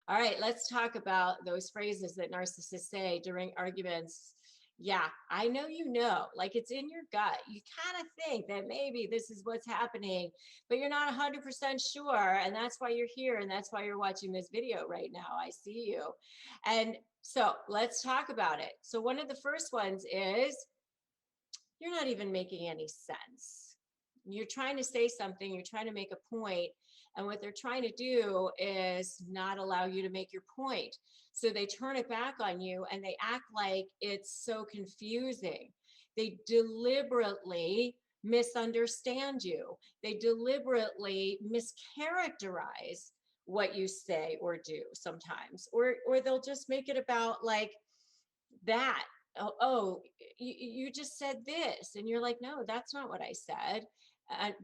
All right, let's talk about those phrases that narcissists say during arguments. Yeah, I know, like it's in your gut. You kind of think that maybe this is what's happening, but you're not 100% sure. And that's why you're here. And that's why you're watching this video right now. I see you. And so let's talk about it. So one of the first ones is, you're not even making any sense. You're trying to say something, you're trying to make a point, and what they're trying to do is not allow you to make your point. So they turn it back on you and they act like it's so confusing. They deliberately misunderstand you. They deliberately mischaracterize what you say or do sometimes, or they'll just make it about like that. Oh, you just said this, and you're like, no, that's not what I said.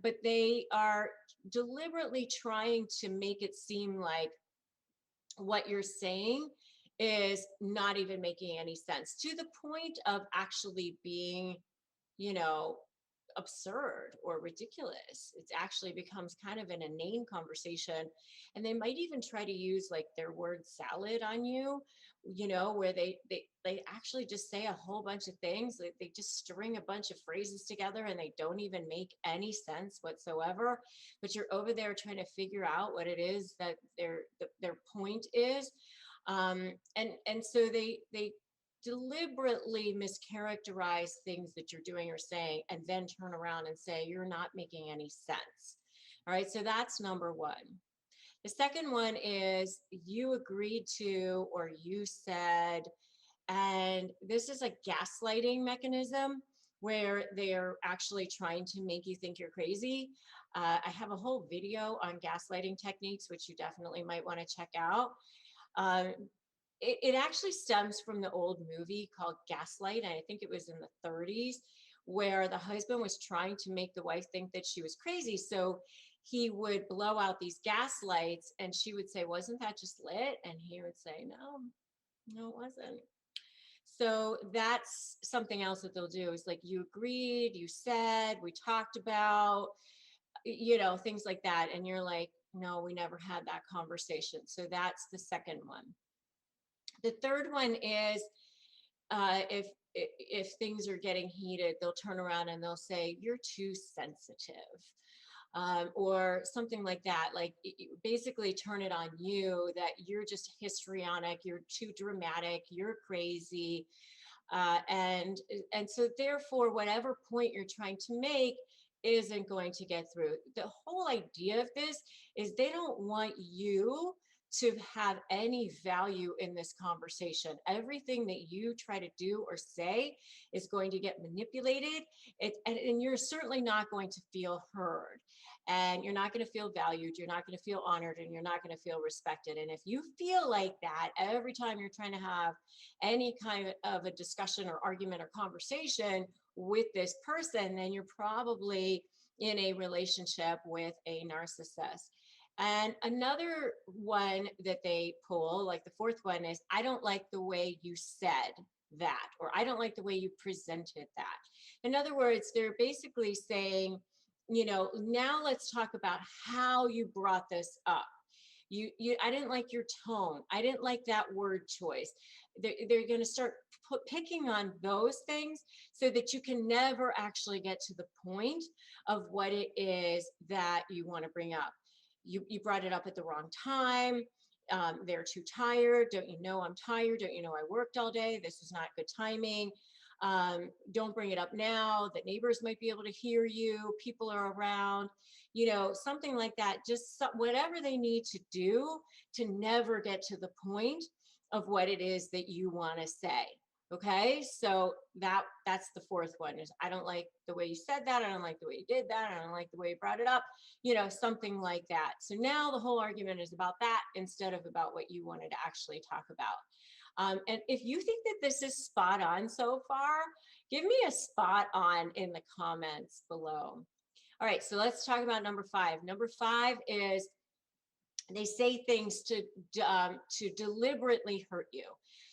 But they are deliberately trying to make it seem like what you're saying is not even making any sense, to the point of actually being, you know, absurd or ridiculous. It actually becomes kind of an inane conversation. And they might even try to use like their word salad on you, where they actually just say a whole bunch of things. They just string a bunch of phrases together and they don't even make any sense whatsoever. But you're over there trying to figure out what it is that their point is. And so they deliberately mischaracterize things that you're doing or saying, and then turn around and say, you're not making any sense. All right, so that's number one. The second one is, you agreed to, or you said, and this is a gaslighting mechanism where they're actually trying to make you think you're crazy. I have a whole video on gaslighting techniques, which you definitely might want to check out. It actually stems from the old movie called Gaslight, and I think it was in the 30s, where the husband was trying to make the wife think that she was crazy. So he would blow out these gas lights and she would say, wasn't that just lit? And he would say, no, it wasn't. So that's something else that they'll do, is like, you agreed, you said, we talked about, things like that. And you're like, no, we never had that conversation. So that's the second one. The third one is, if things are getting heated, they'll turn around and they'll say, you're too sensitive, or something like that. Like, basically turn it on you that you're just histrionic, you're too dramatic, you're crazy. And so therefore, whatever point you're trying to make isn't going to get through. The whole idea of this is they don't want you to have any value in this conversation. Everything that you try to do or say is going to get manipulated, and you're certainly not going to feel heard, and you're not going to feel valued, you're not going to feel honored, and you're not going to feel respected. And if you feel like that every time you're trying to have any kind of a discussion or argument or conversation with this person, then you're probably in a relationship with a narcissist. And another one that they pull, like the fourth one, is, I don't like the way you said that, or I don't like the way you presented that. In other words, they're basically saying, now let's talk about how you brought this up. I didn't like your tone. I didn't like that word choice. They're going to start picking on those things so that you can never actually get to the point of what it is that you want to bring up. You brought it up at the wrong time. They're too tired. Don't you know I'm tired? Don't you know I worked all day? This is not good timing. Don't bring it up now. The neighbors might be able to hear you. People are around, something like that. Just whatever they need to do to never get to the point of what it is that you want to say. Okay, so that's the fourth one, is, I don't like the way you said that. I don't like the way you did that. I don't like the way you brought it up, something like that. So now the whole argument is about that instead of about what you wanted to actually talk about. And if you think that this is spot on so far, give me a spot on in the comments below. All right, so let's talk about number 5. Number 5 is, they say things to deliberately hurt you.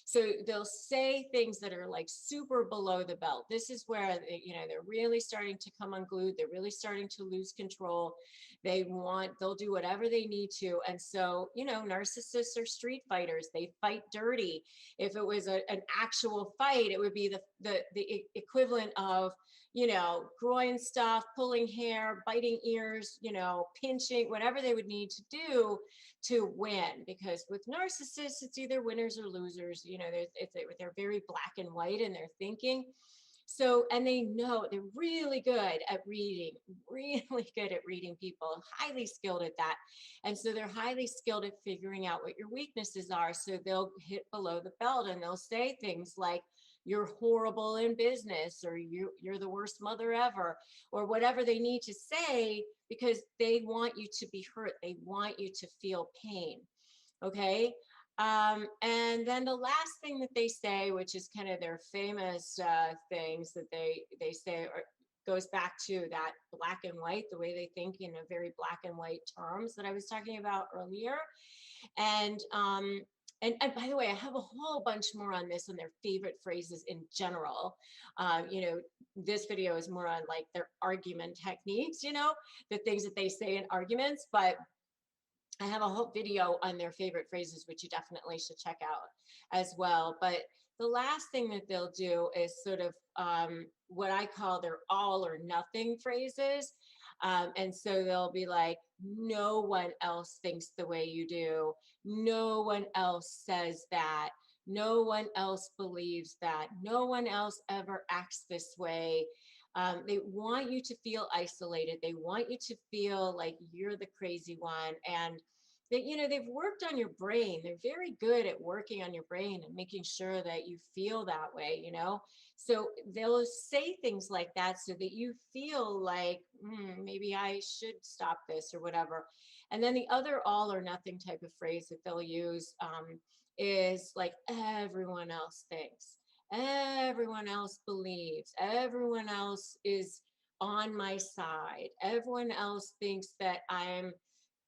So they'll say things that are like super below the belt. This is where they're really starting to come unglued. They're really starting to lose control. They'll do whatever they need to. And so, narcissists are street fighters. They fight dirty. If it was an actual fight, it would be the equivalent of groin stuff, pulling hair, biting ears, pinching, whatever they would need to do to win. Because with narcissists, it's either winners or losers. They're very black and white in their thinking. So, and they know they're really good at reading, really good at reading people, highly skilled at that. And so they're highly skilled at figuring out what your weaknesses are. So they'll hit below the belt and they'll say things like, you're horrible in business, or you're the worst mother ever, or whatever they need to say, because they want you to be hurt. They want you to feel pain. Okay. And then the last thing that they say, which is kind of their famous things that they say, goes back to that black and white, the way they think in a very black and white terms that I was talking about earlier. And and by the way, I have a whole bunch more on this, on their favorite phrases in general. This video is more on like their argument techniques, the things that they say in arguments, but I have a whole video on their favorite phrases, which you definitely should check out as well. But the last thing that they'll do is sort of what I call their all or nothing phrases. And so they'll be like, no one else thinks the way you do. No one else says that. No one else believes that. No one else ever acts this way. They want you to feel isolated. They want you to feel like you're the crazy one. And that, they've worked on your brain. They're very good at working on your brain and making sure that you feel that way. So they'll say things like that so that you feel like, maybe I should stop this or whatever. And then the other all or nothing type of phrase that they'll use is like, everyone else thinks, everyone else believes, everyone else is on my side, everyone else thinks that I'm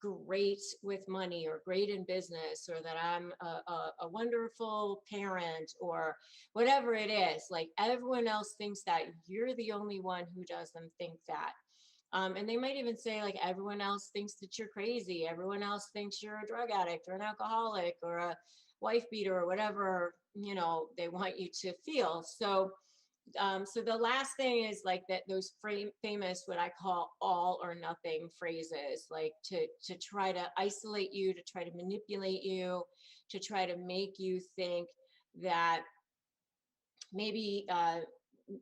great with money or great in business, or that I'm a wonderful parent, or whatever it is. Like, everyone else thinks that. You're the only one who doesn't think that. And they might even say, like, everyone else thinks that you're crazy. Everyone else thinks you're a drug addict or an alcoholic or a wife beater, or whatever, they want you to feel. So the last thing is like that, those famous, what I call all or nothing phrases, like to try to isolate you, to try to manipulate you, to try to make you think that maybe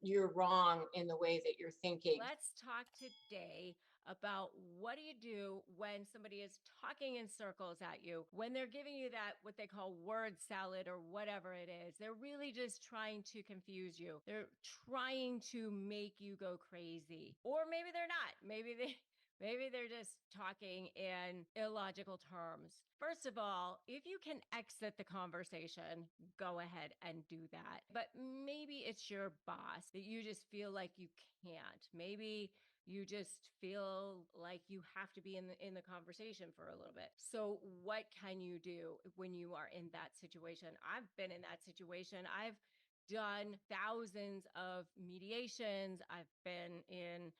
you're wrong in the way that you're thinking. Let's talk today about what do you do when somebody is talking in circles at you, when they're giving you that, what they call word salad or whatever it is. They're really just trying to confuse you. They're trying to make you go crazy. Or maybe they're not. Maybe they're just talking in illogical terms. First of all, if you can exit the conversation, go ahead and do that. But maybe it's your boss that you just feel like you can't. Maybe you just feel like you have to be in the conversation for a little bit. So what can you do when you are in that situation? I've been in that situation. I've done thousands of mediations. I've been in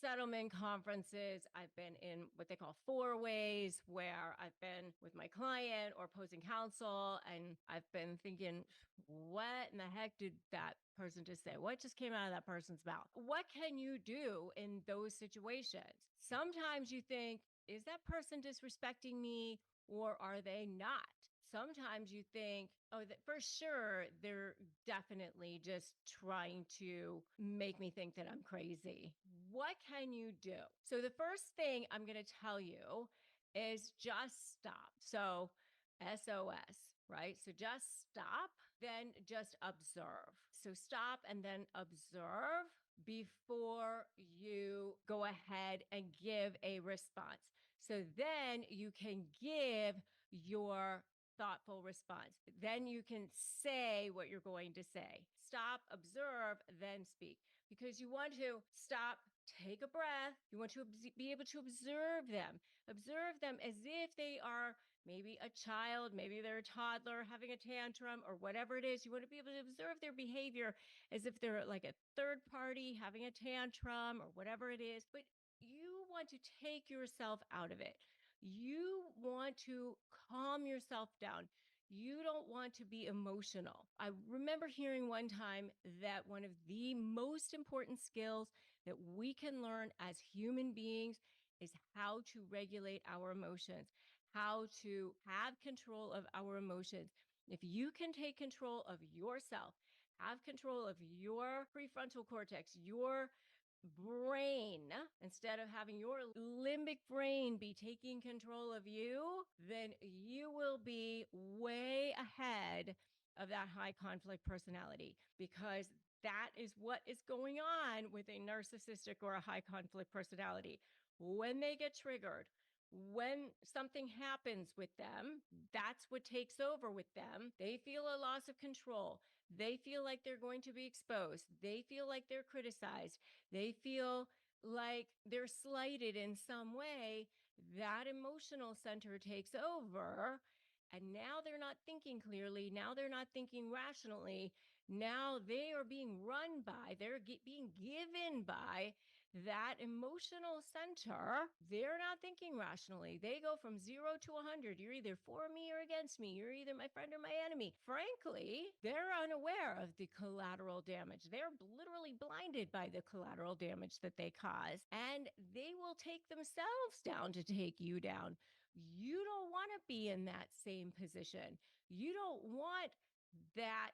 settlement conferences. I've been in what they call four ways, where I've been with my client or opposing counsel, and I've been thinking, what in the heck did that person just say? What just came out of that person's mouth? What can you do in those situations? Sometimes you think, is that person disrespecting me, or are they not? Sometimes you think, oh, that for sure, they're definitely just trying to make me think that I'm crazy. What can you do? So, the first thing I'm going to tell you is just stop. So, SOS, right? So, just stop, then just observe. So, stop and then observe before you go ahead and give a response. So then you can give your thoughtful response. Then you can say what you're going to say. Stop, observe, then speak. Because you want to stop, take a breath. You want to be able to observe them as if they are maybe a child, maybe they're a toddler having a tantrum or whatever it is. You want to be able to observe their behavior as if they're like a third party having a tantrum or whatever it is. But you want to take yourself out of it. You want to calm yourself down. You don't want to be emotional. I remember hearing one time that one of the most important skills that we can learn as human beings is how to regulate our emotions, how to have control of our emotions. If you can take control of yourself, have control of your prefrontal cortex, your brain, instead of having your limbic brain be taking control of you, then you will be way ahead of that high conflict personality, because that is what is going on with a narcissistic or a high conflict personality. When they get triggered, when something happens with them, that's what takes over with them. They feel a loss of control. They feel like they're going to be exposed. They feel like they're criticized. They feel like they're slighted in some way. That emotional center takes over. And now they're not thinking clearly. Now they're not thinking rationally. Now they are being run by, they're being given by that emotional center. They're not thinking rationally. They go from 0 to 100. You're either for me or against me. You're either my friend or my enemy. Frankly, they're unaware of the collateral damage. They're literally blinded by the collateral damage that they cause, and they will take themselves down to take you down. You don't want to be in that same position. You don't want that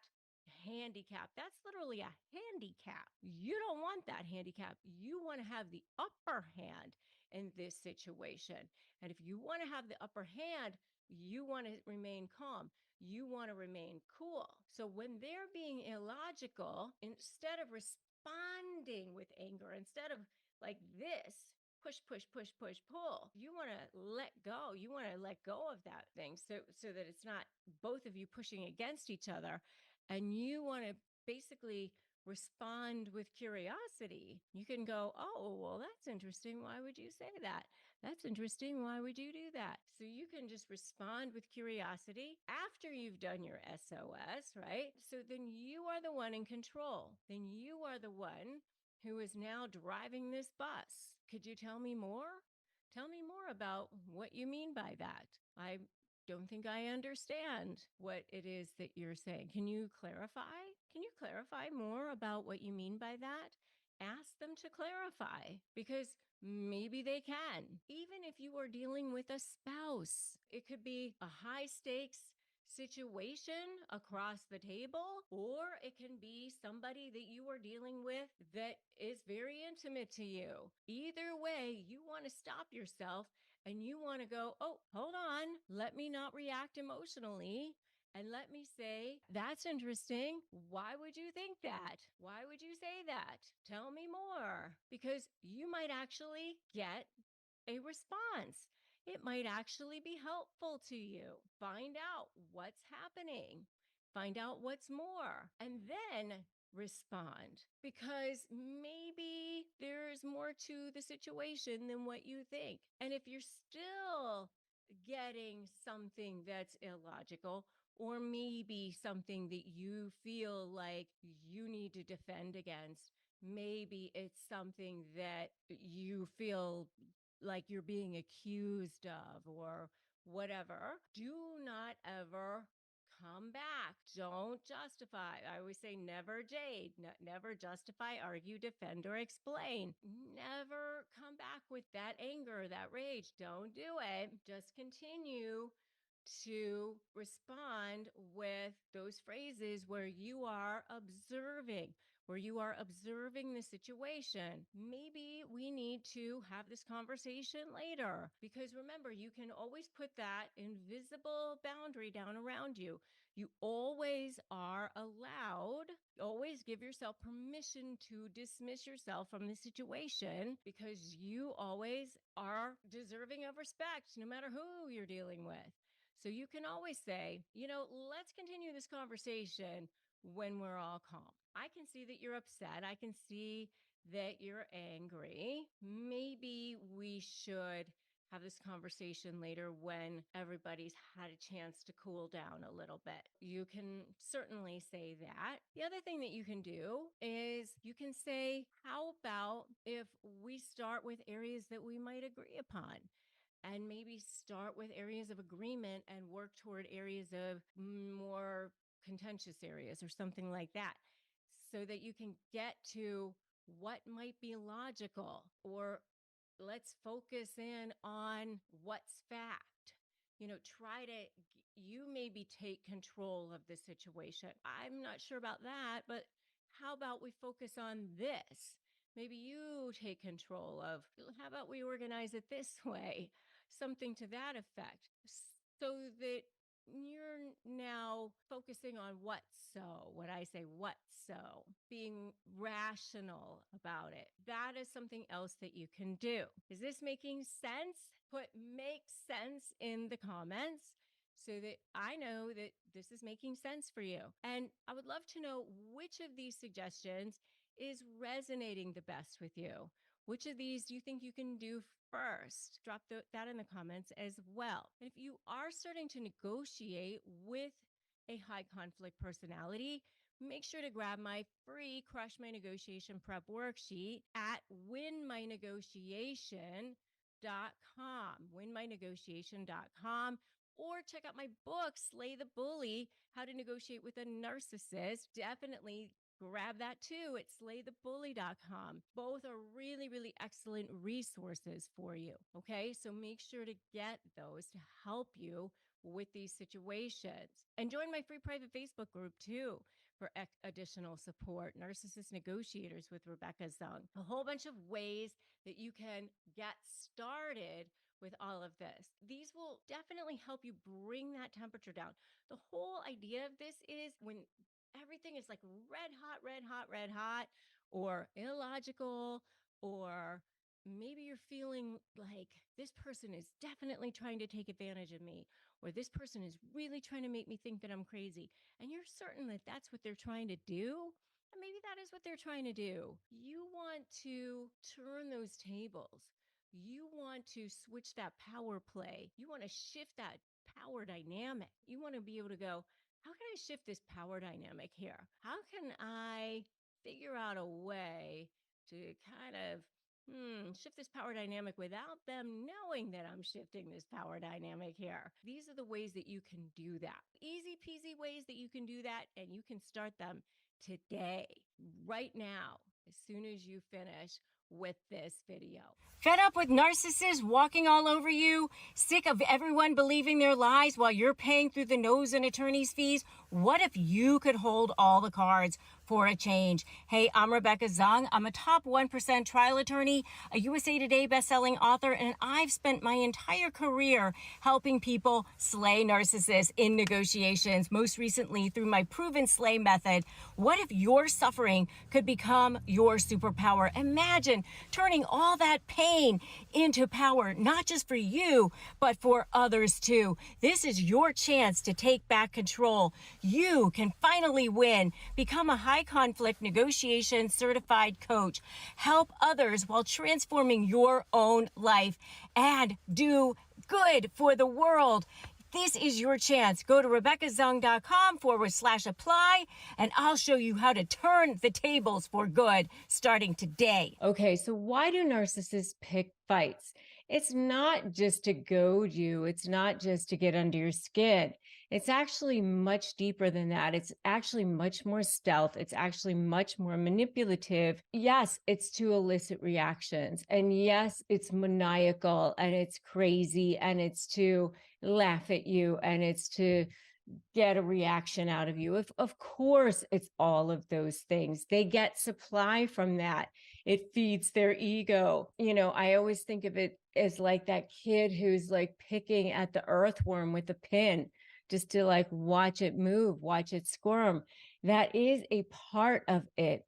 handicap. That's literally a handicap. You don't want that handicap. You want to have the upper hand in this situation. And if you want to have the upper hand, you want to remain calm. You want to remain cool. So when they're being illogical, instead of responding with anger, instead of like this, push, push, push, push, pull. You want to let go. You want to let go of that thing so that it's not both of you pushing against each other. And you want to basically respond with curiosity. You can go, oh, well, that's interesting. Why would you say that? That's interesting. Why would you do that? So you can just respond with curiosity after you've done your SOS, right? So then you are the one in control. Then you are the one who is now driving this bus. Could you tell me more? Tell me more about what you mean by that. I don't think I understand what it is that you're saying. Can you clarify? Can you clarify more about what you mean by that? Ask them to clarify, because maybe they can. Even if you are dealing with a spouse, it could be a high stakes situation across the table, or it can be somebody that you are dealing with that is very intimate to you. Either way, you want to stop yourself and you want to go, oh, hold on, let me not react emotionally. And let me say, that's interesting. Why would you think that? Why would you say that? Tell me more. Because you might actually get a response. It might actually be helpful to you. Find out what's happening. Find out what's more. And then respond, because maybe there's more to the situation than what you think. And if you're still getting something that's illogical, or maybe something that you feel like you need to defend against, maybe it's something that you feel like you're being accused of or whatever, do not ever come back. Don't justify. I always say never jade, never justify, argue, defend, or explain. Never come back with that anger, that rage. Don't do it. Just continue to respond with those phrases where you are observing, the situation. Maybe we need to have this conversation later, because remember, you can always put that invisible boundary down around you. You always are allowed, always give yourself permission to dismiss yourself from the situation, because you always are deserving of respect no matter who you're dealing with. So you can always say, let's continue this conversation when we're all calm. I can see that you're upset. I can see that you're angry. Maybe we should have this conversation later when everybody's had a chance to cool down a little bit. You can certainly say that. The other thing that you can do is you can say, how about if we start with areas that we might agree upon? And maybe start with areas of agreement and work toward areas of more contentious areas or something like that, so that you can get to what might be logical, or let's focus in on what's fact. Try to you maybe take control of the situation. I'm not sure about that, but how about we focus on this? Maybe you take control of, how about we organize it this way? Something to that effect, so that you're now focusing on what so, what I say, what so, being rational about it. That is something else that you can do. Is this making sense? Put make sense in the comments so that I know that this is making sense for you. And I would love to know which of these suggestions is resonating the best with you. Which of these do you think you can do first? Drop that in the comments as well. And if you are starting to negotiate with a high conflict personality, make sure to grab my free Crush My Negotiation Prep worksheet at winmynegotiation.com, or check out my book, Slay the Bully, How to Negotiate with a Narcissist. Definitely grab that too at slaythebully.com. Both are really, really excellent resources for you. Okay, so make sure to get those to help you with these situations. And join my free private Facebook group too for additional support. Narcissist Negotiators with Rebecca Zung. A whole bunch of ways that you can get started with all of this. These will definitely help you bring that temperature down. The whole idea of this is when everything is like red hot, red hot, red hot, or illogical, or maybe you're feeling like this person is definitely trying to take advantage of me, or this person is really trying to make me think that I'm crazy, and you're certain that that's what they're trying to do. And maybe that is what they're trying to do. You want to turn those tables. You want to switch that power play. You want to shift that power dynamic. You want to be able to go, how can I shift this power dynamic here? How can I figure out a way to kind of shift this power dynamic without them knowing that I'm shifting this power dynamic here? These are the ways that you can do that. Easy peasy ways that you can do that, and you can start them today, right now, as soon as you finish with this video. Fed up with narcissists walking all over you? Sick of everyone believing their lies while you're paying through the nose in attorney's fees? What if you could hold all the cards for a change? Hey, I'm Rebecca Zung. I'm a top 1% trial attorney, a USA Today bestselling author, and I've spent my entire career helping people slay narcissists in negotiations, most recently through my proven slay method. What if your suffering could become your superpower? Imagine turning all that pain into power, not just for you, but for others too. This is your chance to take back control. You can finally win. Become a high conflict negotiation certified coach. Help others while transforming your own life, and do good for the world. This is your chance. Go to RebeccaZung.com/apply, and I'll show you how to turn the tables for good starting today. Okay, so why do narcissists pick fights? It's not just to goad you. It's not just to get under your skin. It's actually much deeper than that. It's actually much more stealth. It's actually much more manipulative. Yes, it's to elicit reactions. And yes, it's maniacal and it's crazy and it's to laugh at you and it's to get a reaction out of you. Of course, it's all of those things. They get supply from that. It feeds their ego. I always think of it as like that kid who's like picking at the earthworm with a pin just to like watch it move, watch it squirm. That is a part of it,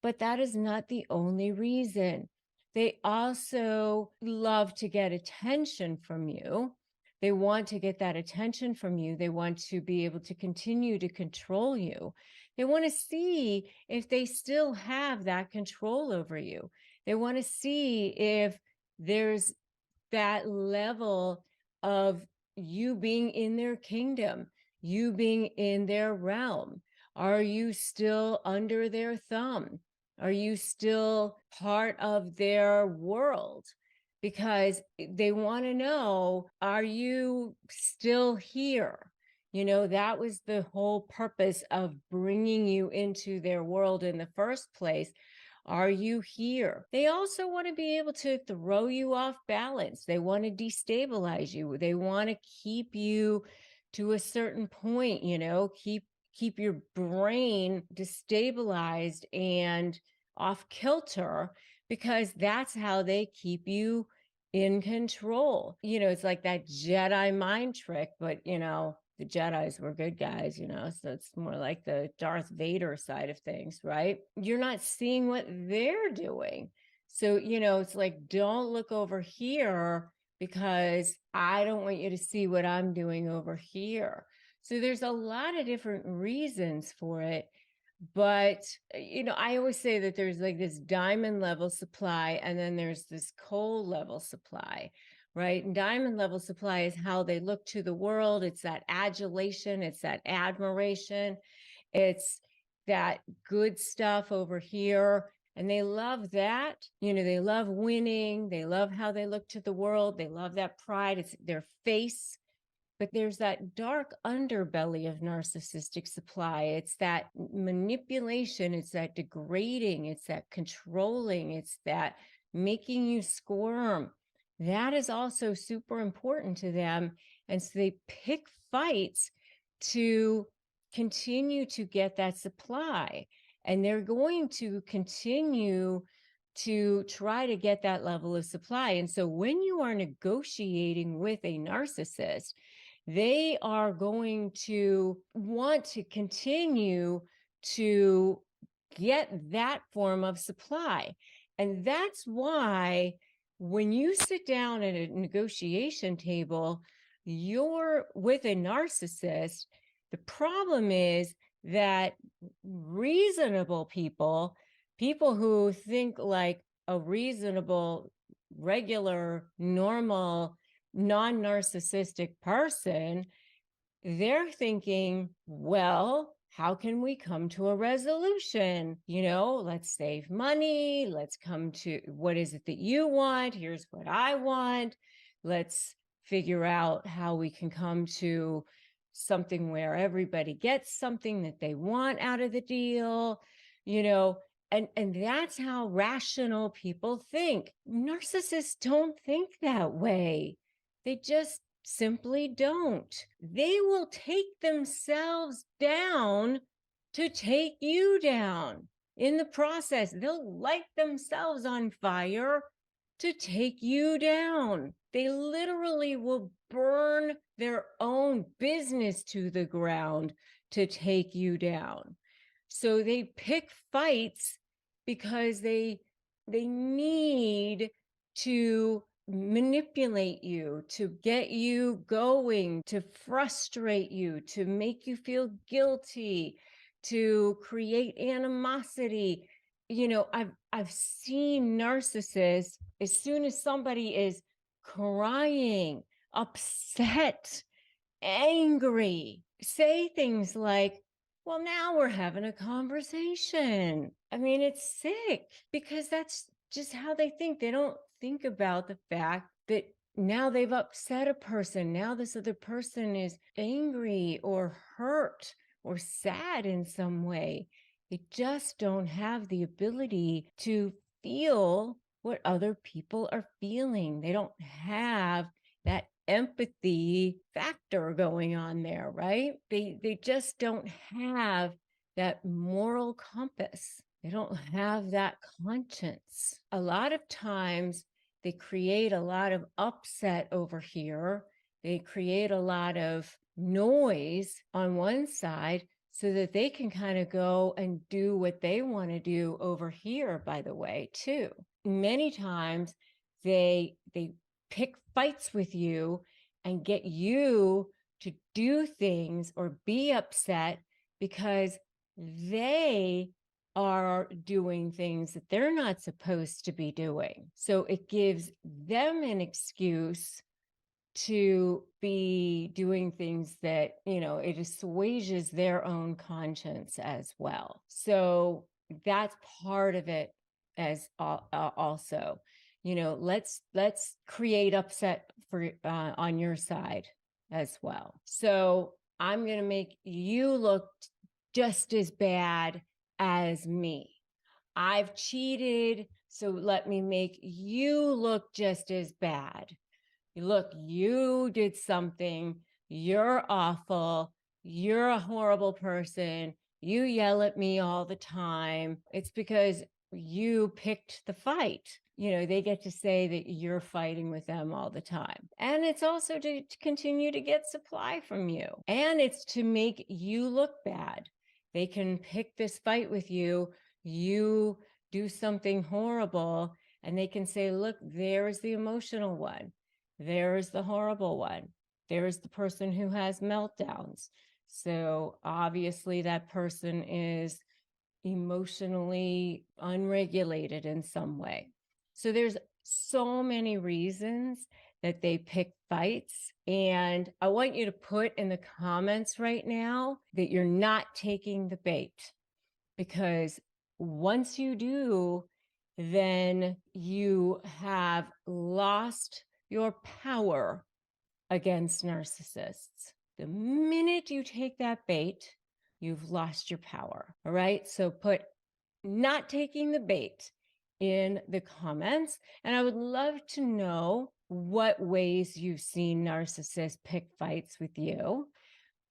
but that is not the only reason. They also love to get attention from you. They want to get that attention from you. They want to be able to continue to control you. They want to see if they still have that control over you. They want to see if there's that level of you being in their kingdom, you being in their realm. Are you still under their thumb? Are you still part of their world? Because they want to know, are you still here? That was the whole purpose of bringing you into their world in the first place. Are you here? They also want to be able to throw you off balance. They want to destabilize you. They want to keep you to a certain point, keep your brain destabilized and off kilter, because that's how they keep you in control. It's like that Jedi mind trick, but the Jedis were good guys, so it's more like the Darth Vader side of things, right? You're not seeing what they're doing. So, it's like, don't look over here because I don't want you to see what I'm doing over here. So there's a lot of different reasons for it. But, I always say that there's like this diamond level supply and then there's this coal level supply, right? And diamond level supply is how they look to the world. It's that adulation, it's that admiration, it's that good stuff over here. And they love that. They love winning. They love how they look to the world. They love that pride. It's their face. But there's that dark underbelly of narcissistic supply. It's that manipulation, it's that degrading, it's that controlling, it's that making you squirm. That is also super important to them. And so they pick fights to continue to get that supply. And they're going to continue to try to get that level of supply. And so when you are negotiating with a narcissist, they are going to want to continue to get that form of supply. And that's why when you sit down at a negotiation table, you're with a narcissist. The problem is that reasonable people who think like a reasonable, regular, normal, non-narcissistic person, they're thinking, well, how can we come to a resolution? Let's save money. Let's come to, what is it that you want? Here's what I want. Let's figure out how we can come to something where everybody gets something that they want out of the deal, and that's how rational people think. Narcissists don't think that way. They just simply don't. They will take themselves down to take you down. In the process, they'll light themselves on fire to take you down. They literally will burn their own business to the ground to take you down. So they pick fights because they need to manipulate you, to get you going, to frustrate you, to make you feel guilty, to create animosity. I've seen narcissists, as soon as somebody is crying, upset, angry, say things like, well, now we're having a conversation. I mean, it's sick because that's just how they think. They don't think about the fact that now they've upset a person. Now this other person is angry or hurt or sad in some way. They just don't have the ability to feel what other people are feeling. They don't have that empathy factor going on there, right? They just don't have that moral compass. They don't have that conscience. A lot of times they create a lot of upset over here. They create a lot of noise on one side so that they can kind of go and do what they want to do over here, by the way, too. Many times they pick fights with you and get you to do things or be upset because they are doing things that they're not supposed to be doing. So it gives them an excuse to be doing things that, it assuages their own conscience as well. So that's part of it as also, let's create upset for on your side as well. So I'm going to make you look just as bad as me. I've cheated, so let me make you look just as bad. Look, you did something, you're awful, you're a horrible person, you yell at me all the time. It's because you picked the fight. They get to say that you're fighting with them all the time. And it's also to continue to get supply from you. And it's to make you look bad. They can pick this fight with you, you do something horrible, and they can say, look, there's the emotional one. There's the horrible one. There's the person who has meltdowns. So obviously that person is emotionally unregulated in some way. So there's so many reasons that they pick fights. And I want you to put in the comments right now that you're not taking the bait, because once you do, then you have lost your power against narcissists. The minute you take that bait, you've lost your power. All right. So put not taking the bait in the comments. And I would love to know what ways you've seen narcissists pick fights with you.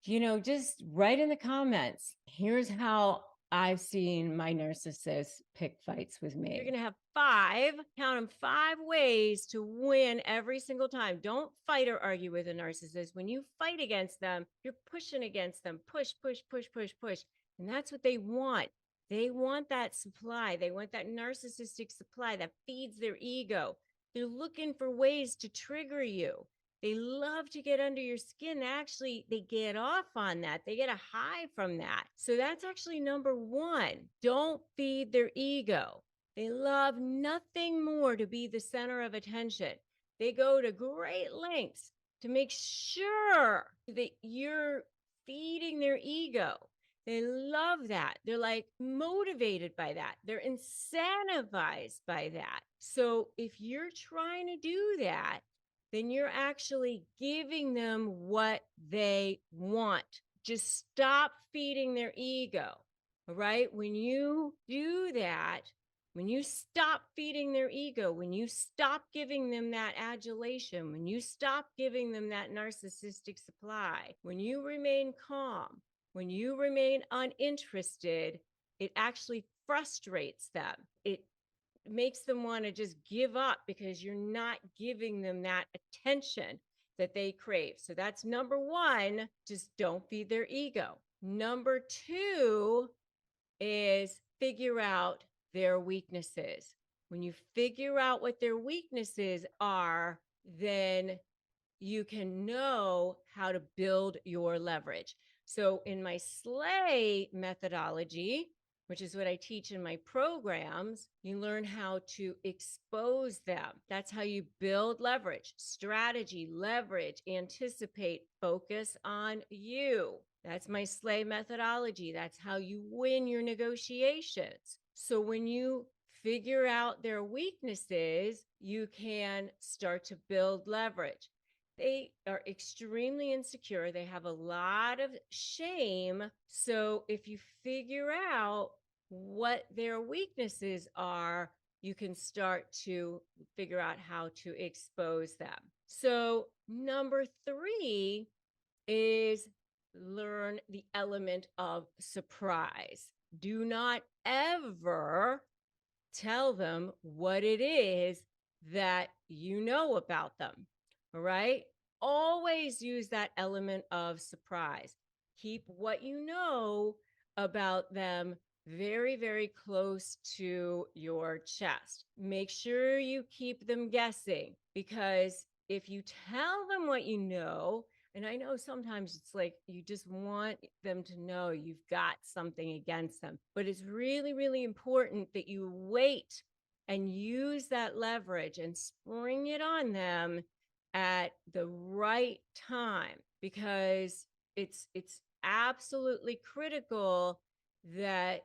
Just write in the comments. Here's how I've seen my narcissist pick fights with me. You're going to have count them, 5 ways to win every single time. Don't fight or argue with a narcissist. When you fight against them, you're pushing against them. Push, push, push, push, push. And that's what they want. They want that supply. They want that narcissistic supply that feeds their ego. They're looking for ways to trigger you. They love to get under your skin. Actually, they get off on that. They get a high from that. So that's actually number one. Don't feed their ego. They love nothing more to be the center of attention. They go to great lengths to make sure that you're feeding their ego. They love that. They're like motivated by that. They're incentivized by that. So if you're trying to do that, then you're actually giving them what they want. Just stop feeding their ego. All right. When you do that, when you stop feeding their ego, when you stop giving them that adulation, when you stop giving them that narcissistic supply, when you remain calm, when you remain uninterested, it actually frustrates them. It makes them want to just give up because you're not giving them that attention that they crave. So that's number one, just don't feed their ego. Number two is figure out their weaknesses. When you figure out what their weaknesses are, then you can know how to build your leverage. So in my SLAY methodology, which is what I teach in my programs, you learn how to expose them. That's how you build leverage, strategy, leverage, anticipate, focus on you. That's my SLAY methodology. That's how you win your negotiations. So when you figure out their weaknesses, you can start to build leverage. They are extremely insecure. They have a lot of shame. So if you figure out what their weaknesses are, you can start to figure out how to expose them. So number three is learn the element of surprise. Do not ever tell them what it is that you know about them. All right. Always use that element of surprise. Keep what you know about them very, very close to your chest. Make sure you keep them guessing, because if you tell them what you know, and I know sometimes it's like you just want them to know you've got something against them, but it's really, really important that you wait and use that leverage and spring it on them at the right time, because it's absolutely critical that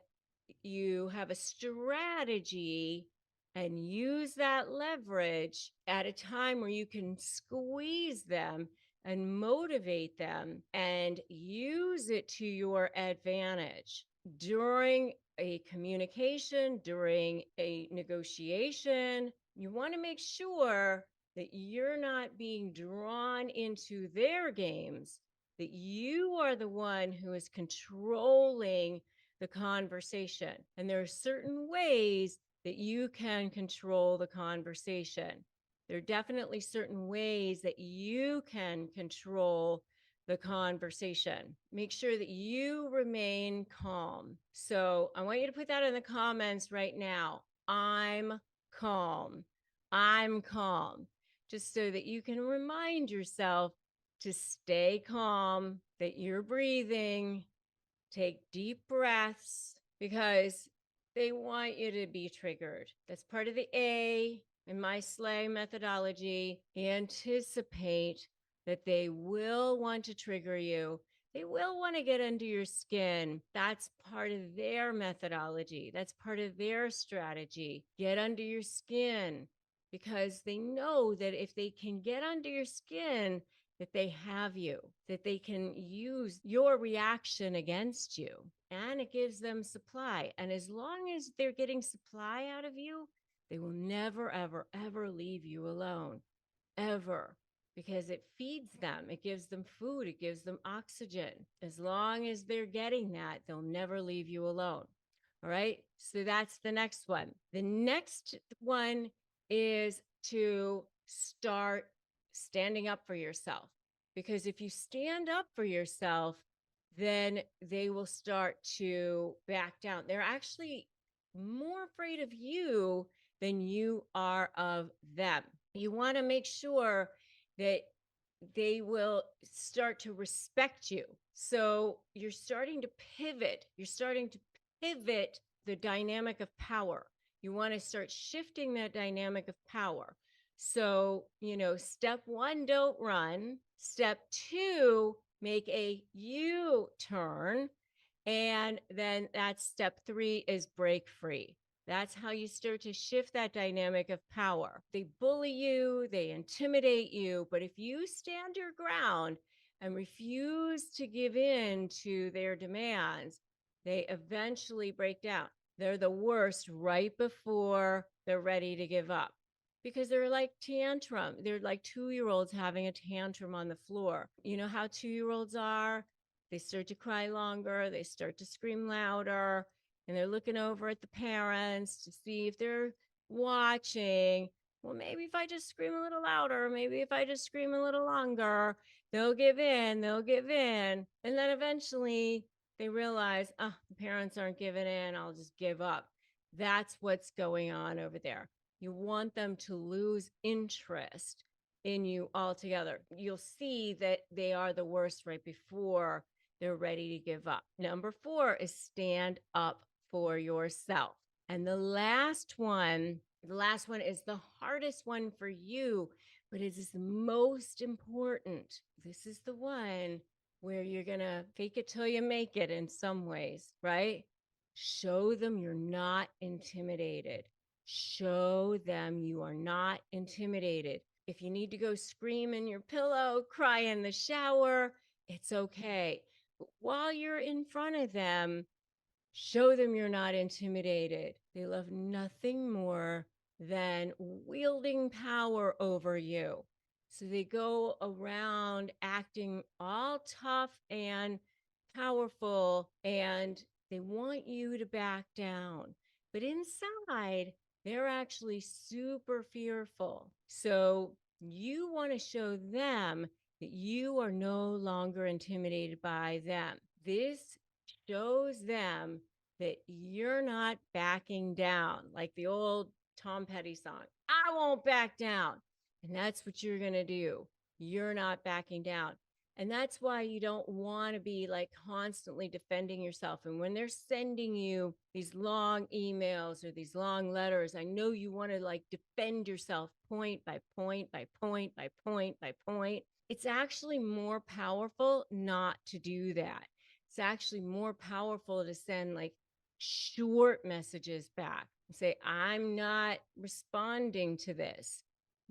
you have a strategy and use that leverage at a time where you can squeeze them and motivate them and use it to your advantage during a communication, during a negotiation. You want to make sure that you're not being drawn into their games, that you are the one who is controlling the conversation. And there are certain ways that you can control the conversation. There are definitely certain ways that you can control the conversation. Make sure that you remain calm. So I want you to put that in the comments right now. I'm calm. I'm calm. Just so that you can remind yourself to stay calm, that you're breathing, take deep breaths, because they want you to be triggered. That's part of the A in my SLAY methodology. Anticipate that they will want to trigger you. They will want to get under your skin. That's part of their methodology. That's part of their strategy. Get under your skin, because they know that if they can get under your skin, that they have you, that they can use your reaction against you, and it gives them supply. And as long as they're getting supply out of you, they will never, ever, ever leave you alone, ever, because it feeds them, it gives them food, it gives them oxygen. As long as they're getting that, they'll never leave you alone. All right. So that's the next one. The next one is to start standing up for yourself. Because if you stand up for yourself, then they will start to back down. They're actually more afraid of you than you are of them. You want to make sure that they will start to respect you. So you're starting to pivot. You're starting to pivot the dynamic of power. You want to start shifting that dynamic of power. So, step one, don't run. Step two, make a U turn. And then that's step three, is break free. That's how you start to shift that dynamic of power. They bully you, they intimidate you, but if you stand your ground and refuse to give in to their demands, they eventually break down. They're the worst right before they're ready to give up, because they're like tantrum. They're like 2-year-olds having a tantrum on the floor. You know how 2-year-olds are? They start to cry longer, they start to scream louder, and they're looking over at the parents to see if they're watching. Well, maybe if I just scream a little louder, maybe if I just scream a little longer, they'll give in, they'll give in. And then eventually they realize, oh, the parents aren't giving in, I'll just give up. That's what's going on over there. You want them to lose interest in you altogether. You'll see that they are the worst right before they're ready to give up. Number 4 is stand up for yourself. And the last one is the hardest one for you, but it is the most important. This is the one where you're going to fake it till you make it in some ways, right? Show them you're not intimidated. Show them you are not intimidated. If you need to go scream in your pillow, cry in the shower, it's okay. But while you're in front of them, show them you're not intimidated. They love nothing more than wielding power over you. So they go around acting all tough and powerful, and they want you to back down. But inside, they're actually super fearful. So you want to show them that you are no longer intimidated by them. This shows them that you're not backing down, like the old Tom Petty song, I won't back down. And that's what you're going to do. You're not backing down. And that's why you don't want to be like constantly defending yourself. And when they're sending you these long emails or these long letters, I know you want to like defend yourself point by point by point by point by point. It's actually more powerful not to do that. It's actually more powerful to send like short messages back and say, I'm not responding to this,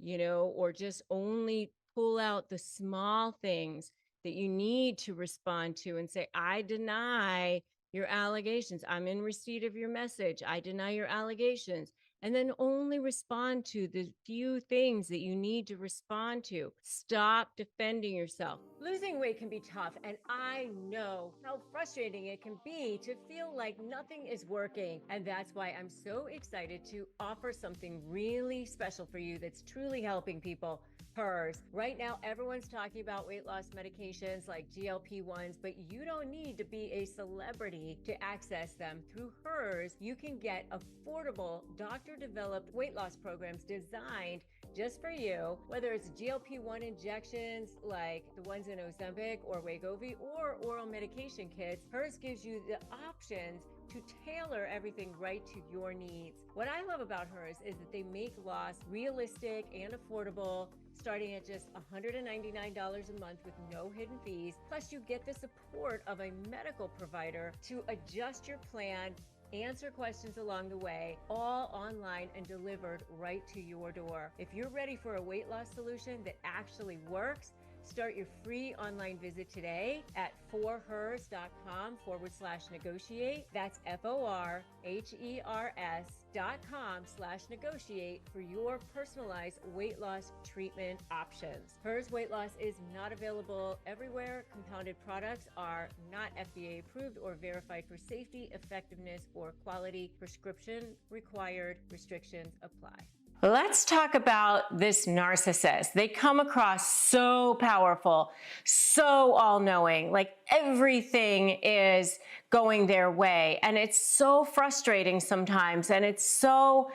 or just only pull out the small things that you need to respond to and say, I deny your allegations. I'm in receipt of your message. I deny your allegations. And then only respond to the few things that you need to respond to. Stop defending yourself. Losing weight can be tough, and I know how frustrating it can be to feel like nothing is working. And that's why I'm so excited to offer something really special for you that's truly helping people. Hers. Right now, everyone's talking about weight loss medications like GLP-1s, but you don't need to be a celebrity to access them. Through Hers, you can get affordable, doctor-developed weight loss programs designed just for you, whether it's GLP-1 injections like the ones in Ozempic or Wegovy, or oral medication kits. Hers gives you the options to tailor everything right to your needs. What I love about Hers is that they make loss realistic and affordable, starting at just $199 a month with no hidden fees. Plus, you get the support of a medical provider to adjust your plan, answer questions along the way, all online and delivered right to your door. If you're ready for a weight loss solution that actually works, start your free online visit today at forhers.com/negotiate. That's FORHERS.com/negotiate for your personalized weight loss treatment options. Hers weight loss is not available everywhere. Compounded products are not FDA approved or verified for safety, effectiveness, or quality. Prescription required. Restrictions apply. Let's talk about this narcissist. They come across so powerful, so all-knowing, like everything is going their way. And it's so frustrating sometimes. And it's so,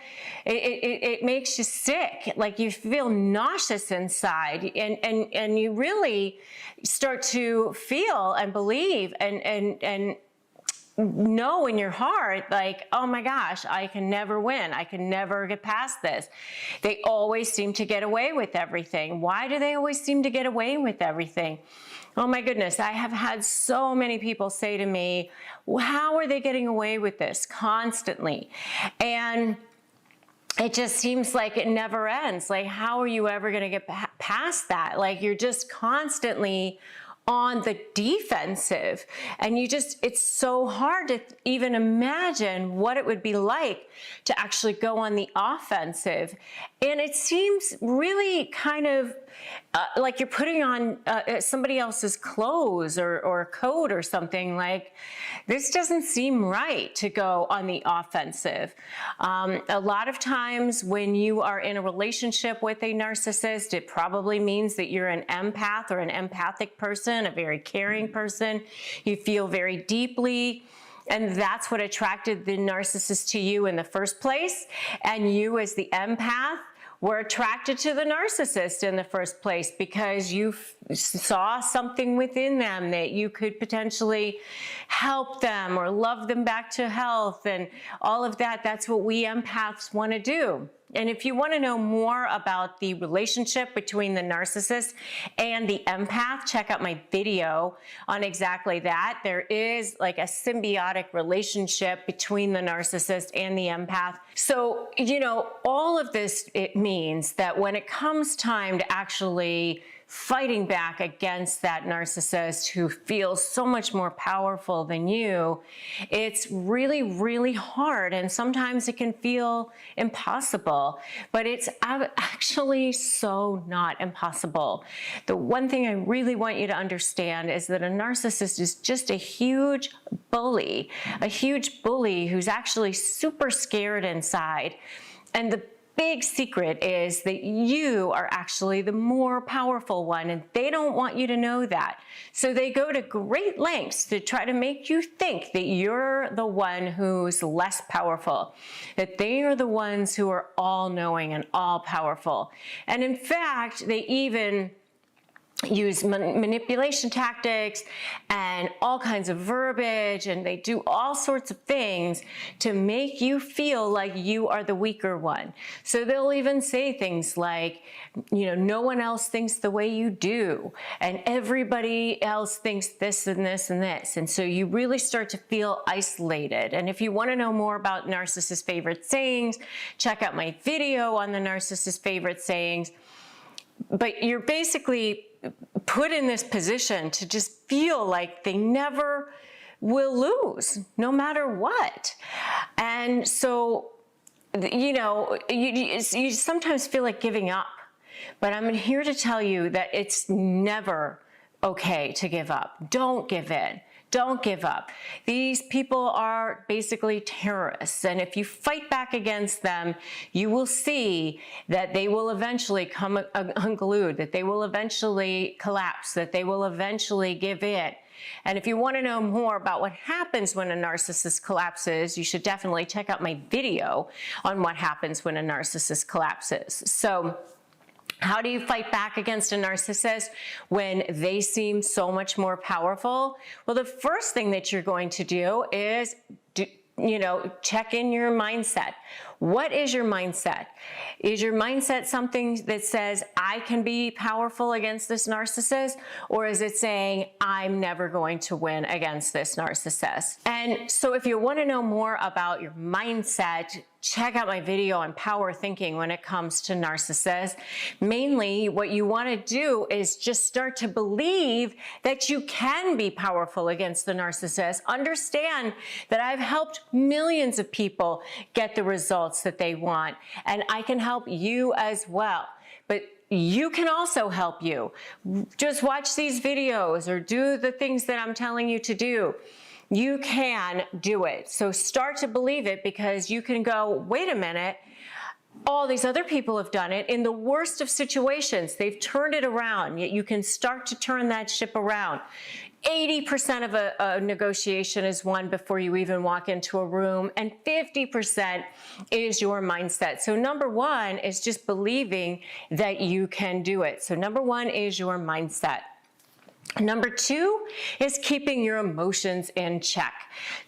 it makes you sick. Like you feel nauseous inside, and you really start to feel and believe and know in your heart, like, oh my gosh, I can never win. I can never get past this. They always seem to get away with everything. Why do they always seem to get away with everything? Oh my goodness, I have had so many people say to me, well, how are they getting away with this constantly? And it just seems like it never ends. Like, how are you ever going to get past that? Like, you're just constantly on the defensive, and it's so hard to even imagine what it would be like to actually go on the offensive. And it seems really kind of like you're putting on somebody else's clothes or coat or something. Like, this doesn't seem right to go on the offensive. A lot of times when you are in a relationship with a narcissist, it probably means that you're an empath or an empathic person, a very caring person. You feel very deeply. And that's what attracted the narcissist to you in the first place. And you, as the empath, were attracted to the narcissist in the first place because you saw something within them that you could potentially help them or love them back to health and all of that. That's what we empaths want to do. And if you want to know more about the relationship between the narcissist and the empath, check out my video on exactly that. There is like a symbiotic relationship between the narcissist and the empath. So, all of this, it means that when it comes time to actually fighting back against that narcissist who feels so much more powerful than you, it's really, really hard. And sometimes it can feel impossible, but it's actually so not impossible. The one thing I really want you to understand is that a narcissist is just a huge bully who's actually super scared inside. And the big secret is that you are actually the more powerful one, and they don't want you to know that. So they go to great lengths to try to make you think that you're the one who's less powerful, that they are the ones who are all-knowing and all-powerful. And in fact, they even use manipulation tactics and all kinds of verbiage, and they do all sorts of things to make you feel like you are the weaker one. So they'll even say things like, no one else thinks the way you do, and everybody else thinks this and this and this. And so you really start to feel isolated. And if you want to know more about narcissist favorite sayings, check out my video on the narcissist favorite sayings. But you're basically put in this position to just feel like they never will lose, no matter what. And so, you sometimes feel like giving up. But I'm here to tell you that it's never okay to give up. Don't give in. Don't give up. These people are basically terrorists, and if you fight back against them, you will see that they will eventually come unglued, that they will eventually collapse, that they will eventually give in. And if you want to know more about what happens when a narcissist collapses, you should definitely check out my video on what happens when a narcissist collapses. So, how do you fight back against a narcissist when they seem so much more powerful? Well, the first thing that you're going to do is, check in your mindset. What is your mindset? Is your mindset something that says, I can be powerful against this narcissist? Or is it saying, I'm never going to win against this narcissist? And so if you want to know more about your mindset, check out my video on power thinking when it comes to narcissists. Mainly, what you want to do is just start to believe that you can be powerful against the narcissist. Understand that I've helped millions of people get the results that they want, and I can help you as well. But you can also help you. Just watch these videos or do the things that I'm telling you to do. You can do it. So start to believe it, because you can go, wait a minute, all these other people have done it in the worst of situations. They've turned it around. Yet you can start to turn that ship around. 80% of a negotiation is won before you even walk into a room, and 50% is your mindset. So number one is just believing that you can do it. So number one is your mindset. Number two is keeping your emotions in check.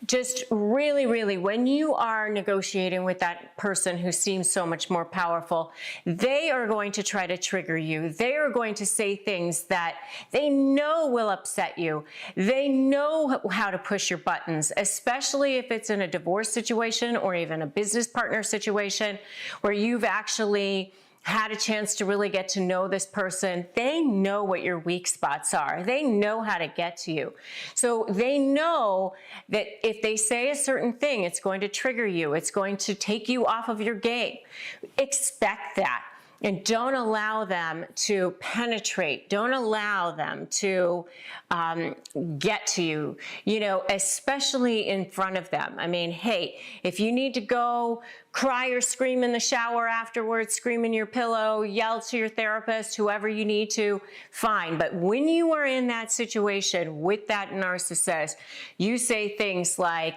Just really, when you are negotiating with that person who seems so much more powerful, they are going to try to trigger you. They are going to say things that they know will upset you. They know how to push your buttons, especially if it's in a divorce situation or even a business partner situation where you've actually had a chance to really get to know this person. They know what your weak spots are. They know how to get to you. So they know that if they say a certain thing, it's going to trigger you. It's going to take you off of your game. Expect that. And don't allow them to penetrate. Don't allow them to get to you, especially in front of them. I mean, hey, if you need to go cry or scream in the shower afterwards, scream in your pillow, yell to your therapist, whoever you need to, fine. But when you are in that situation with that narcissist, you say things like,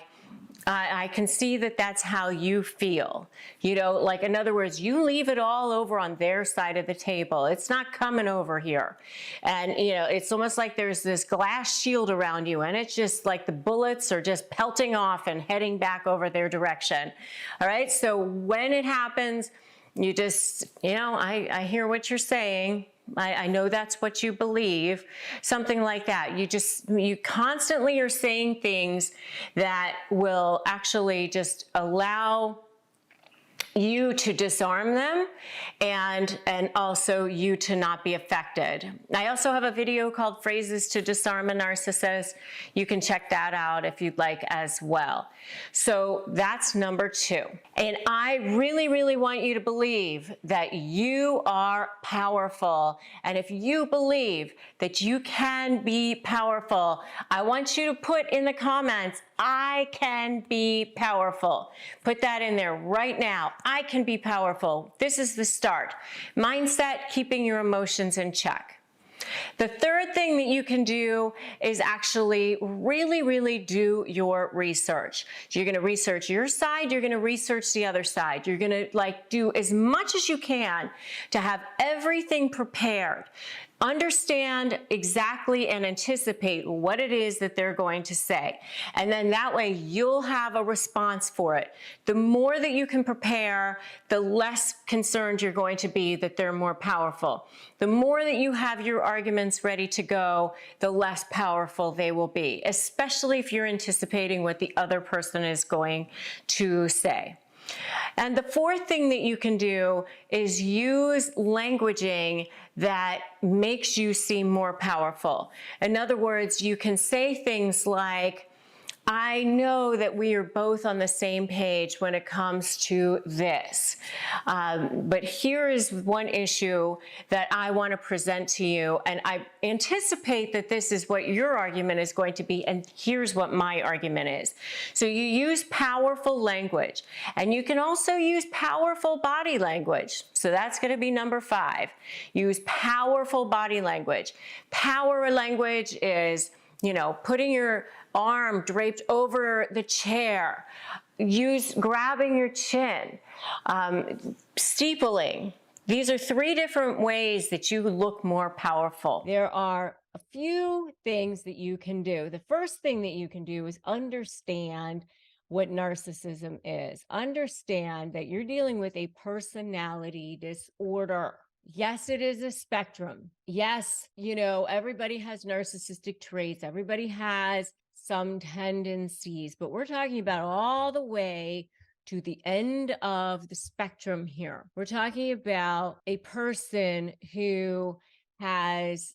I can see that that's how you feel. Like, in other words, you leave it all over on their side of the table. It's not coming over here. And, it's almost like there's this glass shield around you, and it's just like the bullets are just pelting off and heading back over their direction. All right. So when it happens, you just, I hear what you're saying. I know that's what you believe, something like that. You constantly are saying things that will actually just allow you to disarm them and also you to not be affected. I also have a video called Phrases to Disarm a Narcissist. You can check that out if you'd like as well. So that's number two. And I really want you to believe that you are powerful. And if you believe that you can be powerful, I want you to put in the comments, I can be powerful. Put that in there right now. I can be powerful. This is the start. Mindset, keeping your emotions in check. The third thing that you can do is actually really do your research. You're going to research your side. You're going to research the other side. You're going to do as much as you can to have everything prepared. Understand exactly and anticipate what it is that they're going to say. And then that way you'll have a response for it. The more that you can prepare, the less concerned you're going to be that they're more powerful. The more that you have your arguments ready to go, the less powerful they will be, especially if you're anticipating what the other person is going to say. And the fourth thing that you can do is use languaging that makes you seem more powerful. In other words, you can say things like, I know that we are both on the same page when it comes to this. But here is one issue that I want to present to you, and I anticipate that this is what your argument is going to be, and here's what my argument is. So you use powerful language, and you can also use powerful body language. So that's going to be number 5. Use powerful body language. Power language is, putting your arm draped over the chair, grabbing your chin, steepling. These are 3 different ways that you look more powerful. There are a few things that you can do. The first thing that you can do is understand what narcissism is. Understand that you're dealing with a personality disorder. Yes, it is a spectrum. Yes, everybody has narcissistic traits. Everybody has some tendencies, but we're talking about all the way to the end of the spectrum here. We're talking about a person who has,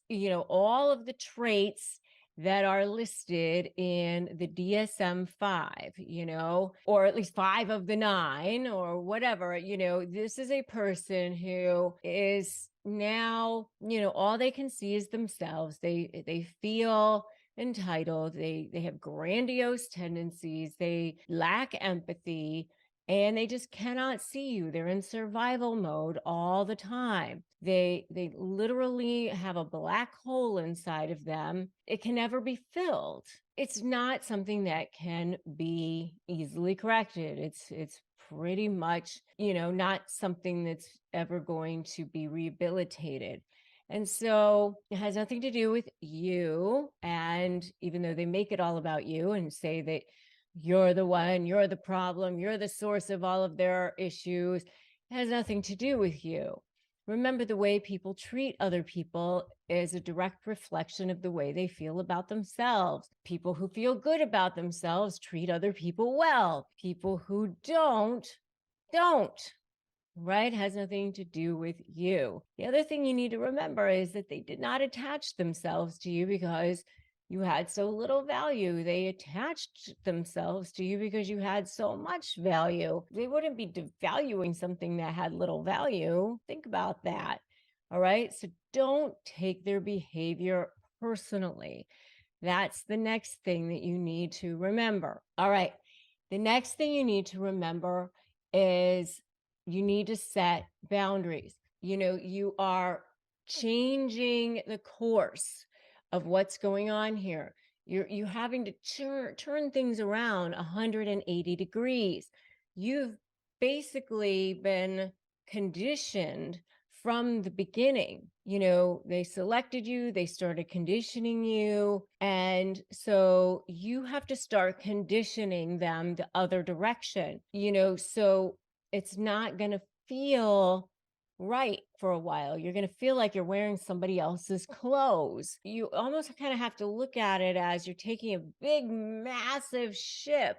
all of the traits that are listed in the DSM-5, or at least 5 of the 9 or whatever. This is a person who is now, all they can see is themselves. They feel entitled. They have grandiose tendencies. They lack empathy. And they just cannot see you. They're in survival mode all the time. They literally have a black hole inside of them. It can never be filled. It's not something that can be easily corrected. It's pretty much, not something that's ever going to be rehabilitated. And so it has nothing to do with you. And even though they make it all about you and say that you're the one, you're the problem, you're the source of all of their issues, it has nothing to do with you. Remember, the way people treat other people is a direct reflection of the way they feel about themselves. People who feel good about themselves treat other people well. People who don't. Right? Has nothing to do with you. The other thing you need to remember is that they did not attach themselves to you because you had so little value. They attached themselves to you because you had so much value. They wouldn't be devaluing something that had little value. Think about that. All right. So don't take their behavior personally. That's the next thing that you need to remember. All right. The next thing you need to remember is you need to set boundaries. You are changing the course of what's going on here. You're having to turn things around 180 degrees. You've basically been conditioned from the beginning. They selected you, they started conditioning you. And so you have to start conditioning them the other direction, so it's not going to feel right for a while. You're going to feel like you're wearing somebody else's clothes. You almost kind of have to look at it as you're taking a big, massive ship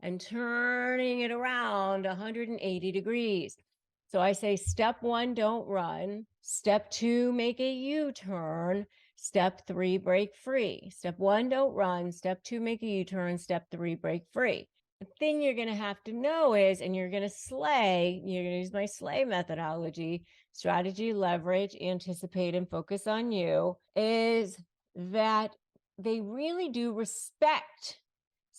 and turning it around 180 degrees. So I say, step 1, don't run. Step 2, make a U-turn. Step 3, break free. Step 1, don't run. Step 2, make a U-turn. Step 3, break free. The thing you're going to have to know is, and you're going to use my slay methodology, strategy, leverage, anticipate, and focus on you, is that they really do respect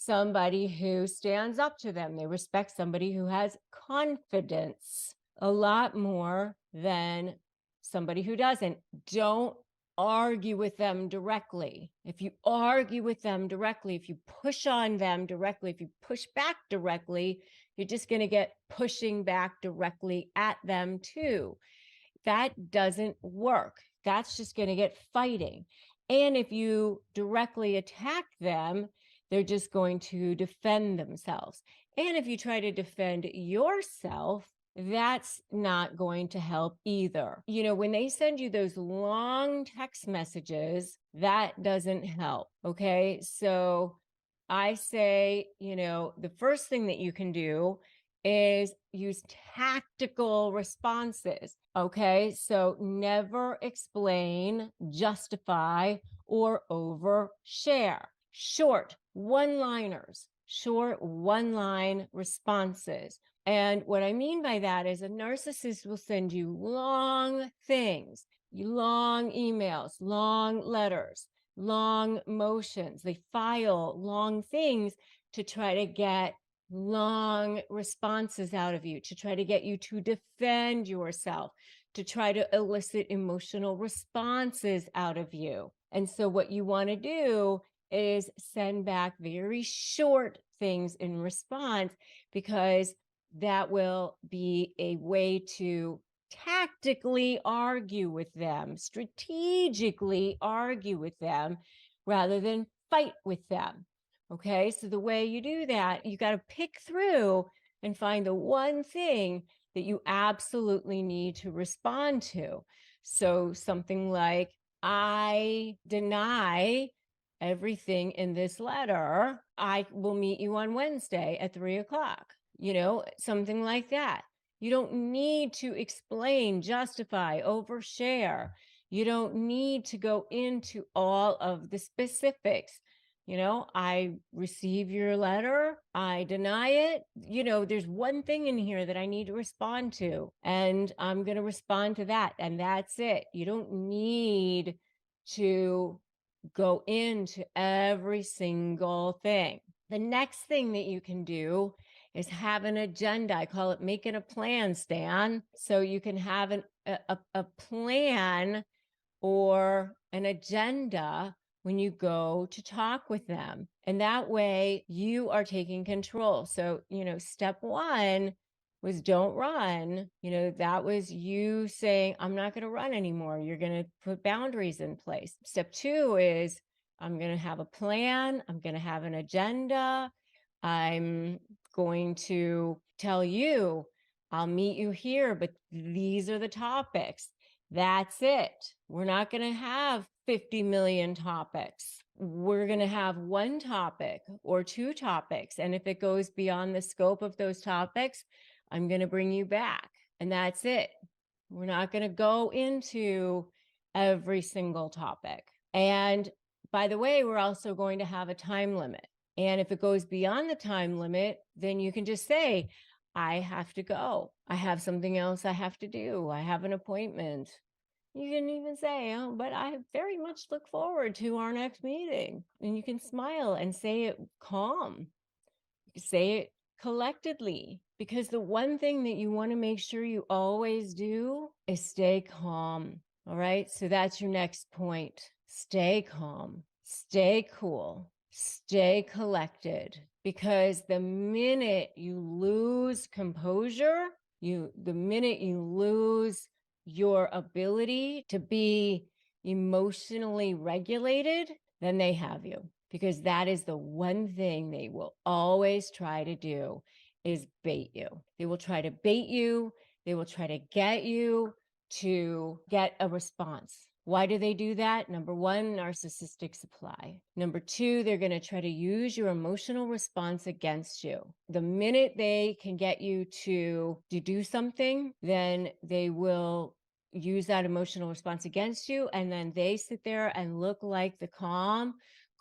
somebody who stands up to them. They respect somebody who has confidence a lot more than somebody who doesn't. Don't argue with them directly. If you argue with them directly, if you push on them directly, if you push back directly, you're just going to get pushing back directly at them too. That doesn't work. That's just going to get fighting. And if you directly attack them, they're just going to defend themselves. And if you try to defend yourself, that's not going to help either. You know, when they send you those long text messages, that doesn't help. Okay. So I say, you know, the first thing that you can do is use tactical responses. Okay. So never explain, justify, or overshare. Short one-liners, short one-line responses. And what I mean by that is a narcissist will send you long things, long emails, long letters, long motions. They file long things to try to get long responses out of you, to try to get you to defend yourself, to try to elicit emotional responses out of you. And so what you want to do is send back very short things in response, because that will be a way to tactically argue with them, strategically argue with them, rather than fight with them. Okay, so the way you do that, you got to pick through and find the one thing that you absolutely need to respond to. So something like, I deny everything in this letter. I will meet you on Wednesday at 3:00. You know, something like that. You don't need to explain, justify, overshare. You don't need to go into all of the specifics. You know, I receive your letter, I deny it. You know, there's one thing in here that I need to respond to, and I'm going to respond to that. And that's it. You don't need to go into every single thing. The next thing that you can do is have an agenda. I call it making a plan, Stan. So you can have a plan or an agenda when you go to talk with them. And that way you are taking control. So, you know, step one was don't run. You know, that was you saying, I'm not going to run anymore. You're going to put boundaries in place. Step two is I'm going to have a plan. I'm going to have an agenda. I'm going to tell you, I'll meet you here, but these are the topics. That's it. We're not going to have 50 million topics. We're going to have one topic or two topics. And if it goes beyond the scope of those topics, I'm going to bring you back. And that's it. We're not going to go into every single topic. And by the way, we're also going to have a time limit. And if it goes beyond the time limit, then you can just say, I have to go. I have something else I have to do. I have an appointment. You can even say, oh, but I very much look forward to our next meeting. And you can smile and say it calm. Say it collectedly, because the one thing that you want to make sure you always do is stay calm. All right. So that's your next point. Stay calm, stay cool, stay collected, because the minute you lose composure, the minute you lose your ability to be emotionally regulated, then they have you, because that is the one thing they will always try to do, is bait you. They will try to bait you. They will try to get you to get a response. Why do they do that? Number one, narcissistic supply. Number two, they're going to try to use your emotional response against you. The minute they can get you to do something, then they will use that emotional response against you. And then they sit there and look like the calm,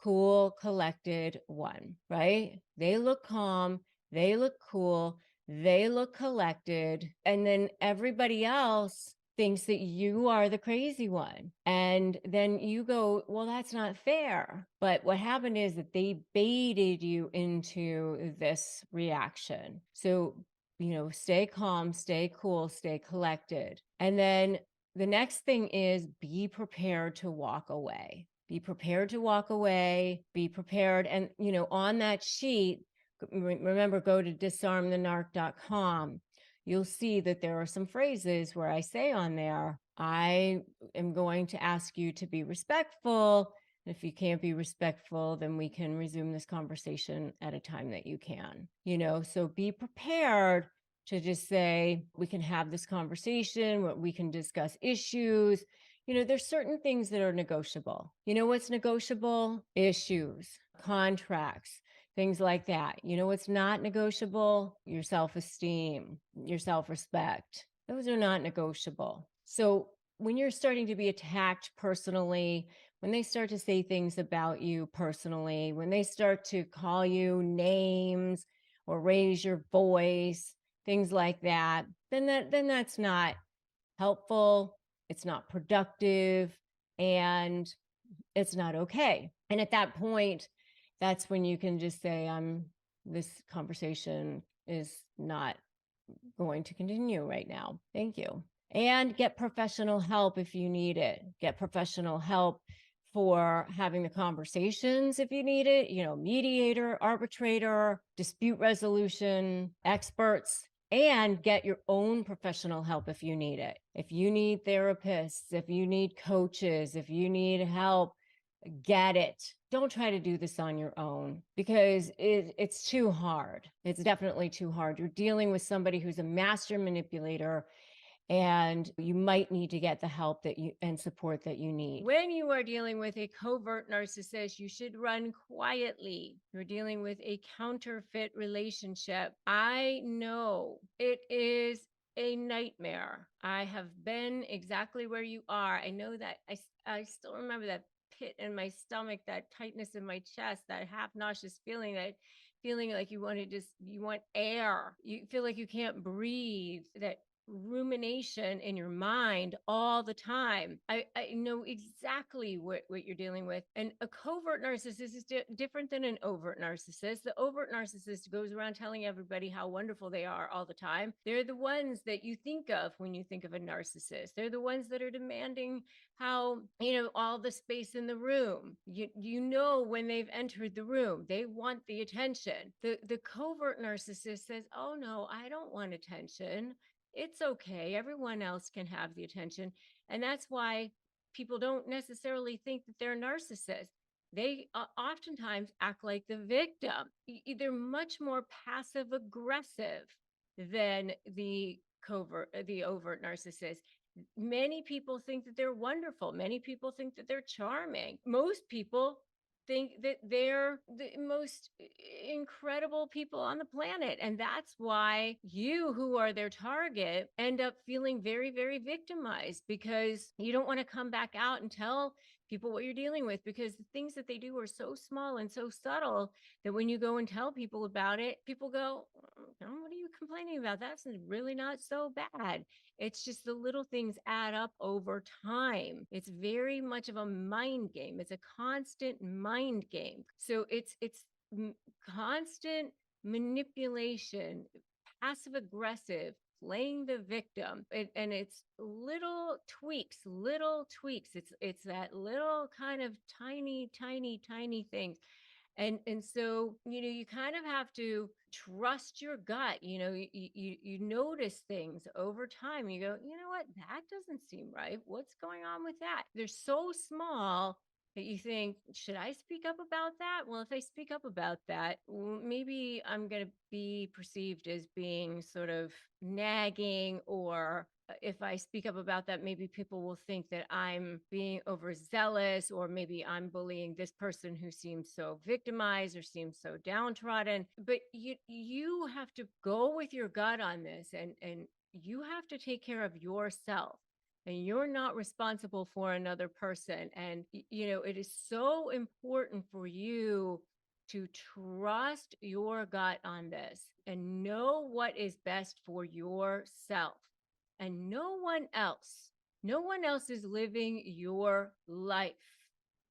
cool, collected one, right? They look calm, they look cool, they look collected. And then everybody else thinks that you are the crazy one. And then you go, well, that's not fair. But what happened is that they baited you into this reaction. So, stay calm, stay cool, stay collected. And then the next thing is be prepared to walk away. Be prepared to walk away, be prepared. And, on that sheet, remember, go to disarmthenarc.com. You'll see that there are some phrases where I say on there, I am going to ask you to be respectful. If you can't be respectful, then we can resume this conversation at a time that you can, so be prepared to just say, we can have this conversation, we can discuss issues. There's certain things that are negotiable. What's negotiable? Issues, contracts, things like that. What's not negotiable? Your self-esteem, your self-respect. Those are not negotiable. So when you're starting to be attacked personally, when they start to say things about you personally, when they start to call you names or raise your voice, things like that, then that's not helpful, it's not productive, and it's not okay. And at that point, that's when you can just say, this conversation is not going to continue right now. Thank you. And get professional help if you need it. Get professional help for having the conversations if you need it, mediator, arbitrator, dispute resolution, experts, and get your own professional help if you need it. If you need therapists, if you need coaches, if you need help, get it. Don't try to do this on your own because it's too hard. It's definitely too hard. You're dealing with somebody who's a master manipulator, and you might need to get the help and support that you need. When you are dealing with a covert narcissist, you should run quietly. You're dealing with a counterfeit relationship. I know it is a nightmare. I have been exactly where you are. I know that. I still remember that pit in my stomach, that tightness in my chest, that half nauseous feeling, that feeling like you want air. You feel like you can't breathe, that rumination in your mind all the time. I know exactly what you're dealing with. And a covert narcissist is different than an overt narcissist. The overt narcissist goes around telling everybody how wonderful they are all the time. They're the ones that you think of when you think of a narcissist. They're the ones that are demanding how, all the space in the room. When they've entered the room, they want the attention. The covert narcissist says, oh no, I don't want attention. It's okay. Everyone else can have the attention. And that's why people don't necessarily think that they're narcissists. They oftentimes act like the victim. They're much more passive aggressive than the overt narcissist. Many people think that they're wonderful. Many people think that they're charming. Most people think that they're the most incredible people on the planet. And that's why you, who are their target, end up feeling very, very victimized, because you don't want to come back out and tell people what you're dealing with, because the things that they do are so small and so subtle that when you go and tell people about it, people go, what are you complaining about? That's really not so bad. It's just the little things add up over time. It's very much of a mind game. It's a constant mind game. So it's constant manipulation, passive aggressive, playing the victim, and it's little tweaks. It's that little kind of tiny things. And so, you kind of have to trust your gut. You notice things over time. You go, you know what? That doesn't seem right. What's going on with that? They're so small that you think, should I speak up about that? Well, if I speak up about that, maybe I'm going to be perceived as being sort of nagging, or if I speak up about that, maybe people will think that I'm being overzealous, or maybe I'm bullying this person who seems so victimized or seems so downtrodden. But you have to go with your gut on this, and you have to take care of yourself. And you're not responsible for another person. And, it is so important for you to trust your gut on this and know what is best for yourself. and no one else. No one else is living your life,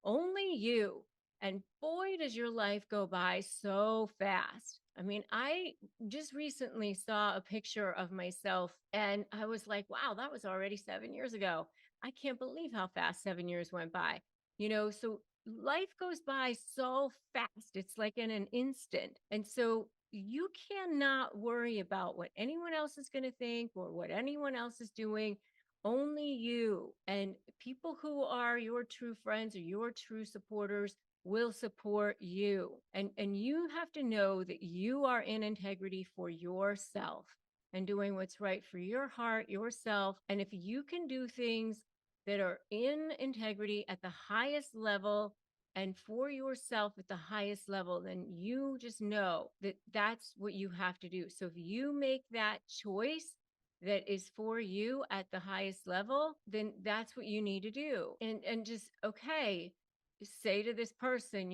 only you. And boy, does your life go by so fast. I mean, I just recently saw a picture of myself and I was like, wow, that was already 7 years ago. I can't believe how fast 7 years went by. So life goes by so fast. It's like in an instant. And so you cannot worry about what anyone else is going to think or what anyone else is doing. Only you and people who are your true friends or your true supporters will support you. And you have to know that you are in integrity for yourself and doing what's right for your heart, yourself. And if you can do things that are in integrity at the highest level and for yourself at the highest level, then you just know that that's what you have to do. So if you make that choice that is for you at the highest level, then that's what you need to do. And just, okay, say to this person,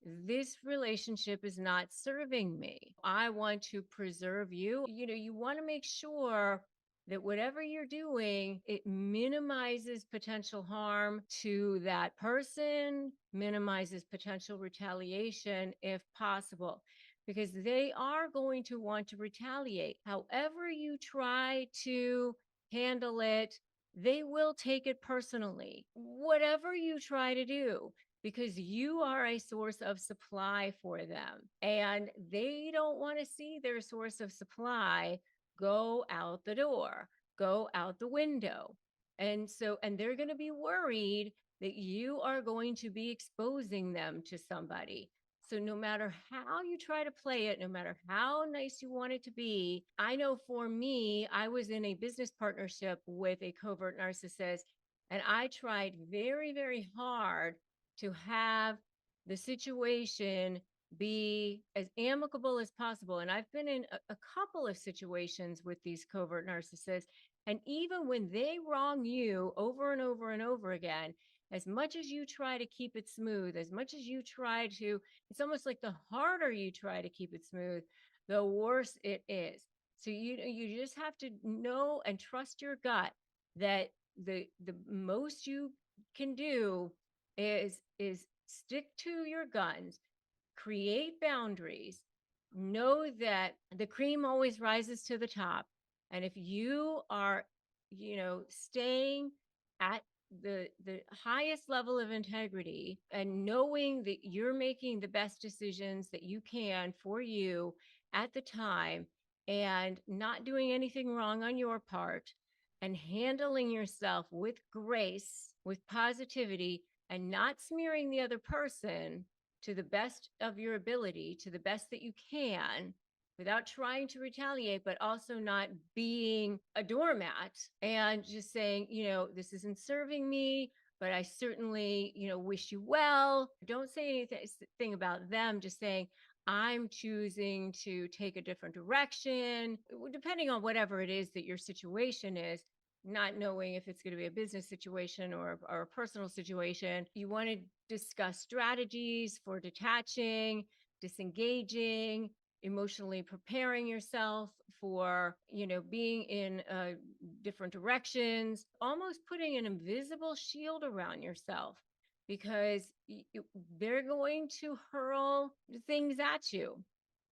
this relationship is not serving me. I want to preserve you. You want to make sure that whatever you're doing, it minimizes potential harm to that person, minimizes potential retaliation if possible, because they are going to want to retaliate. However you try to handle it, they will take it personally, whatever you try to do, because you are a source of supply for them. And they don't want to see their source of supply go out the door, go out the window. And they're going to be worried that you are going to be exposing them to somebody. So no matter how you try to play it, no matter how nice you want it to be, I know for me, I was in a business partnership with a covert narcissist, and I tried very, very hard to have the situation be as amicable as possible. And I've been in a couple of situations with these covert narcissists. And even when they wrong you over and over and over again, as much as you try to keep it smooth, as much as you try to, it's almost like the harder you try to keep it smooth, the worse it is. So you just have to know and trust your gut that the most you can do is stick to your guns, create boundaries, know that the cream always rises to the top. And if you are, staying at the highest level of integrity and knowing that you're making the best decisions that you can for you at the time and not doing anything wrong on your part and handling yourself with grace, with positivity, and not smearing the other person to the best of your ability, to the best that you can, without trying to retaliate, but also not being a doormat and just saying, this isn't serving me, but I certainly, wish you well. Don't say anything about them, just saying, I'm choosing to take a different direction, depending on whatever it is that your situation is. Not knowing if it's going to be a business situation or a personal situation. You want to discuss strategies for detaching, disengaging, emotionally preparing yourself for, being in different directions, almost putting an invisible shield around yourself, because they're going to hurl things at you.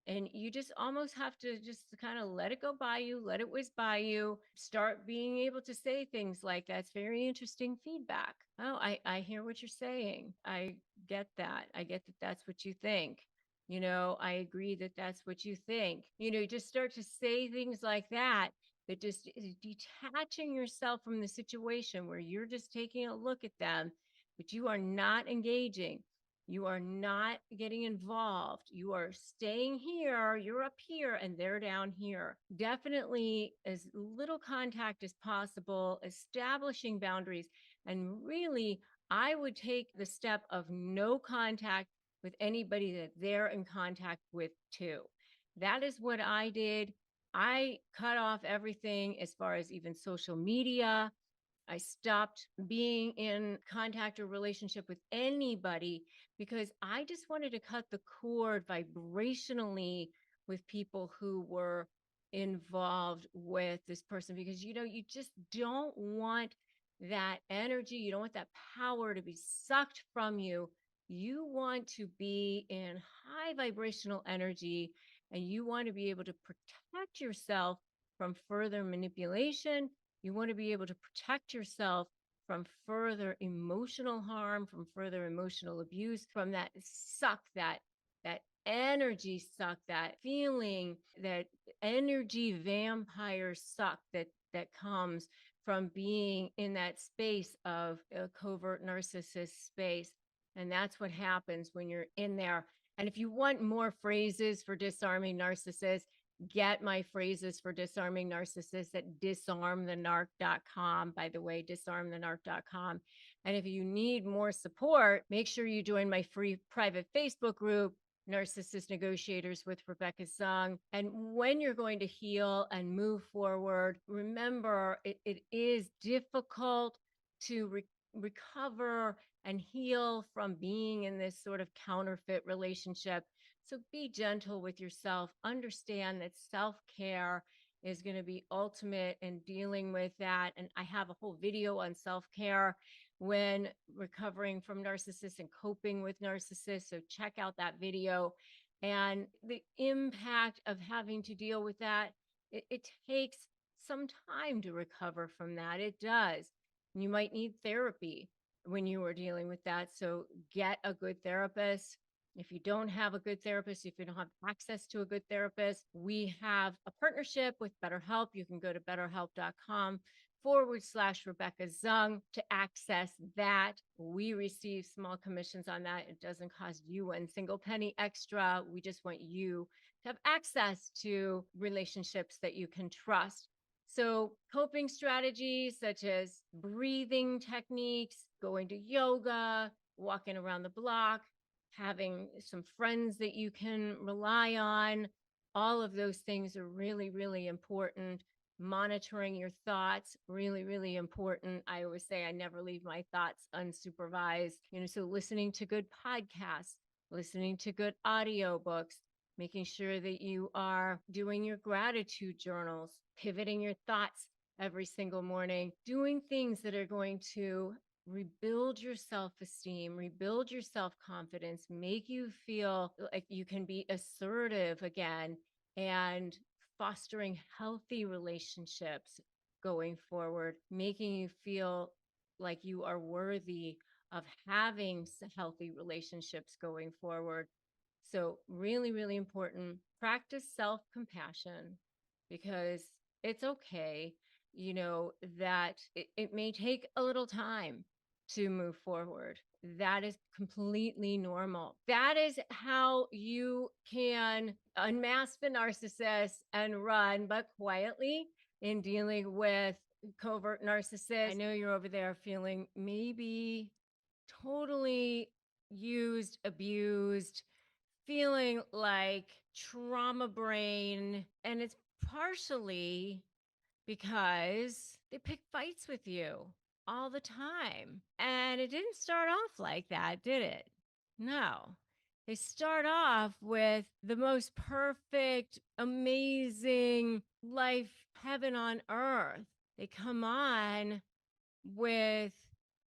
And you just almost have to just kind of let it go by you, let it whiz by you, start being able to say things like, that's very interesting feedback. Oh, I hear what you're saying. I get that. I get that that's what you think. I agree that that's what you think. Just start to say things like that, that just is detaching yourself from the situation where you're just taking a look at them, but you are not engaging. You are not getting involved. You are staying here, you're up here, and they're down here. Definitely as little contact as possible, establishing boundaries. And really, I would take the step of no contact with anybody that they're in contact with too. That is what I did. I cut off everything as far as even social media. I stopped being in contact or relationship with anybody because I just wanted to cut the cord vibrationally with people who were involved with this person, because you just don't want that energy, you don't want that power to be sucked from you. You want to be in high vibrational energy, and you want to be able to protect yourself from further manipulation. You want to be able to protect yourself from further emotional harm, from further emotional abuse, from that suck, that energy suck, that feeling, that energy vampire suck that comes from being in that space of a covert narcissist space. And that's what happens when you're in there. And if you want more phrases for disarming narcissists, get my phrases for disarming narcissists at disarmthenarc.com. By the way, disarmthenarc.com. And if you need more support, make sure you join my free private Facebook group, Narcissist Negotiators with Rebecca Zung. And when you're going to heal and move forward, remember it is difficult to recover and heal from being in this sort of counterfeit relationship. So be gentle with yourself. Understand that self-care is going to be ultimate in dealing with that. And I have a whole video on self-care when recovering from narcissists and coping with narcissists. So check out that video. And the impact of having to deal with that, it takes some time to recover from that. It does. You might need therapy when you are dealing with that. So get a good therapist. If you don't have a good therapist, if you don't have access to a good therapist, we have a partnership with BetterHelp. You can go to betterhelp.com/Rebecca Zung to access that. We receive small commissions on that. It doesn't cost you one single penny extra. We just want you to have access to relationships that you can trust. So coping strategies such as breathing techniques, going to yoga, walking around the block, having some friends that you can rely on, all of those things are really, really important. Monitoring your thoughts, really, really important. I always say I never leave my thoughts unsupervised. So listening to good podcasts, listening to good audiobooks, making sure that you are doing your gratitude journals, pivoting your thoughts every single morning, doing things that are going to rebuild your self-esteem, rebuild your self-confidence, make you feel like you can be assertive again, and fostering healthy relationships going forward, making you feel like you are worthy of having healthy relationships going forward. So really, really important. Practice self-compassion, because it's okay, that it may take a little time to move forward. That is completely normal. That is how you can unmask the narcissist and run, but quietly, in dealing with covert narcissists. I know you're over there feeling maybe totally used, abused, feeling like trauma brain. And it's partially because they pick fights with you all the time. And it didn't start off like that, did it? No. They start off with the most perfect, amazing life, heaven on earth. They come on with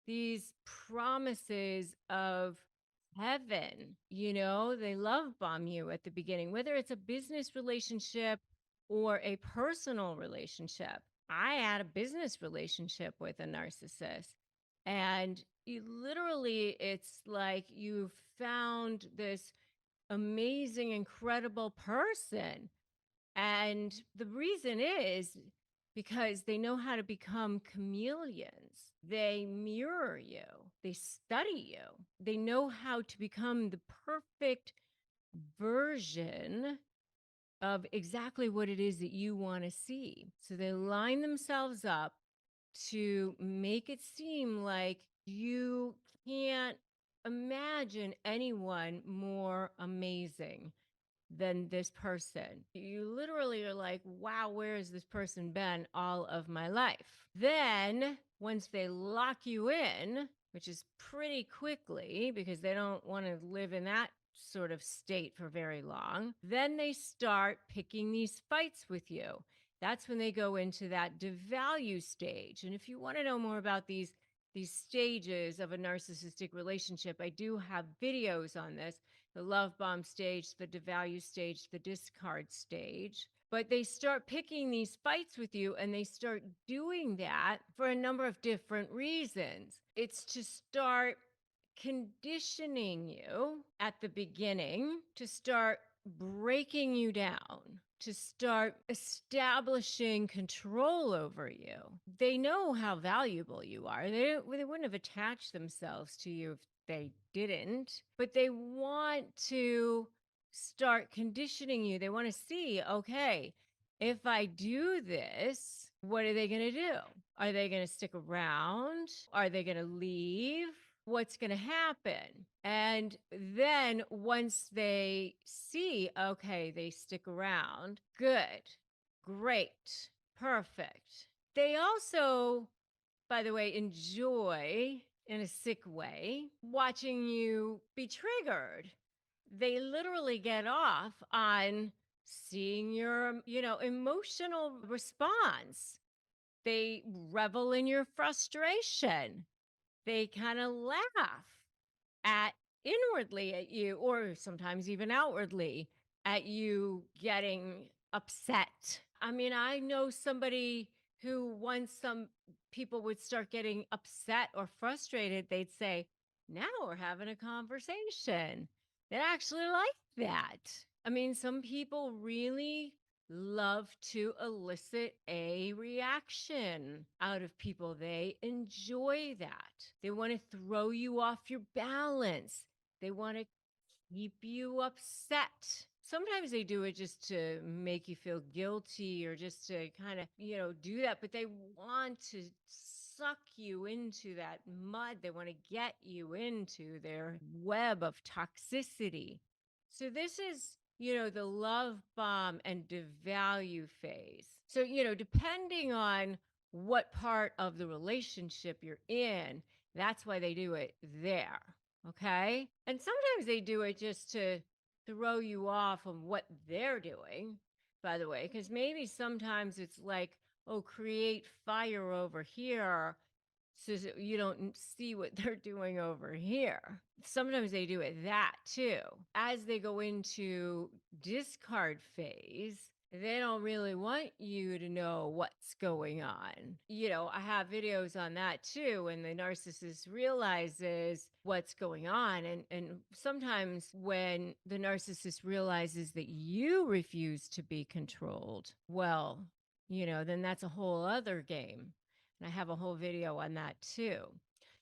these promises of heaven. They love bomb you at the beginning, whether it's a business relationship or a personal relationship. I had a business relationship with a narcissist, and it's like you found this amazing, incredible person. And the reason is because they know how to become chameleons. They mirror you, they study you, they know how to become the perfect version of exactly what it is that you want to see. So they line themselves up to make it seem like you can't imagine anyone more amazing than this person. You literally are like, wow, where has this person been all of my life? Then once they lock you in, which is pretty quickly because they don't want to live in that sort of state for very long. Then they start picking these fights with you. That's when they go into that devalue stage. And if you want to know more about these stages of a narcissistic relationship, I do have videos on this: the love bomb stage, the devalue stage, the discard stage. But they start picking these fights with you, and they start doing that for a number of different reasons. It's to start conditioning you at the beginning, to start breaking you down, to start establishing control over you. They know how valuable you are. They wouldn't have attached themselves to you if they didn't, but they want to start conditioning you. They want to see, okay, if I do this, what are they going to do? Are they going to stick around? Are they going to leave? What's going to happen? And then once they see, okay, they stick around, good, great, perfect. They also, by the way, enjoy, in a sick way, watching you be triggered. They literally get off on seeing your, emotional response. They revel in your frustration. They kind of laugh at inwardly at you, or sometimes even outwardly at you getting upset. I mean, I know somebody who, once some people would start getting upset or frustrated, they'd say, now we're having a conversation. They actually like that. I mean, some people really love to elicit a reaction out of people. They enjoy that. They want to throw you off your balance. They want to keep you upset. Sometimes they do it just to make you feel guilty, or just to kind of, do that. But they want to suck you into that mud. They want to get you into their web of toxicity. So this is, the love bomb and devalue phase. So, depending on what part of the relationship you're in, that's why they do it there. Okay. And sometimes they do it just to throw you off on what they're doing, by the way, because maybe sometimes it's like, oh, create fire over here so that you don't see what they're doing over here. Sometimes they do it that too. As they go into discard phase, they don't really want you to know what's going on. I have videos on that too, when the narcissist realizes what's going on. And sometimes when the narcissist realizes that you refuse to be controlled, well, then that's a whole other game. And I have a whole video on that too.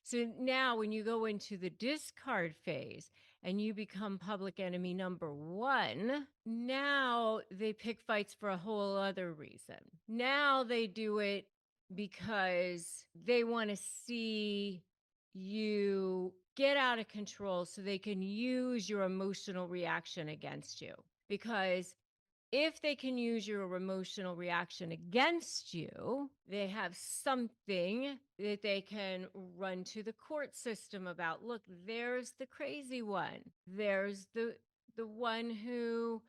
So now when you go into the discard phase and you become public enemy number one, now they pick fights for a whole other reason. Now they do it because they want to see you get out of control so they can use your emotional reaction against you. Because if they can use your emotional reaction against you, they have something that they can run to the court system about. Look, there's the crazy one. There's the one who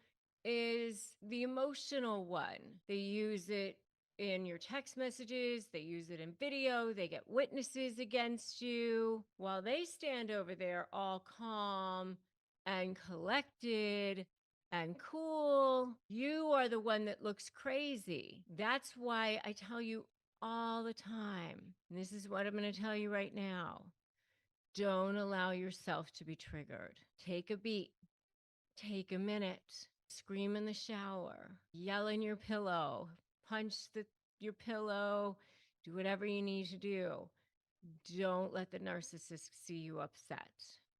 is the emotional one. They use it in your text messages. They use it in video. They get witnesses against you while they stand over there all calm and collected and cool. You are the one that looks crazy. That's why I tell you all the time, and this is what I'm going to tell you right now: don't allow yourself to be triggered. Take a beat. Take a minute. Scream in the shower. Yell in your pillow. Punch your pillow. Do whatever you need to do. Don't let the narcissist see you upset.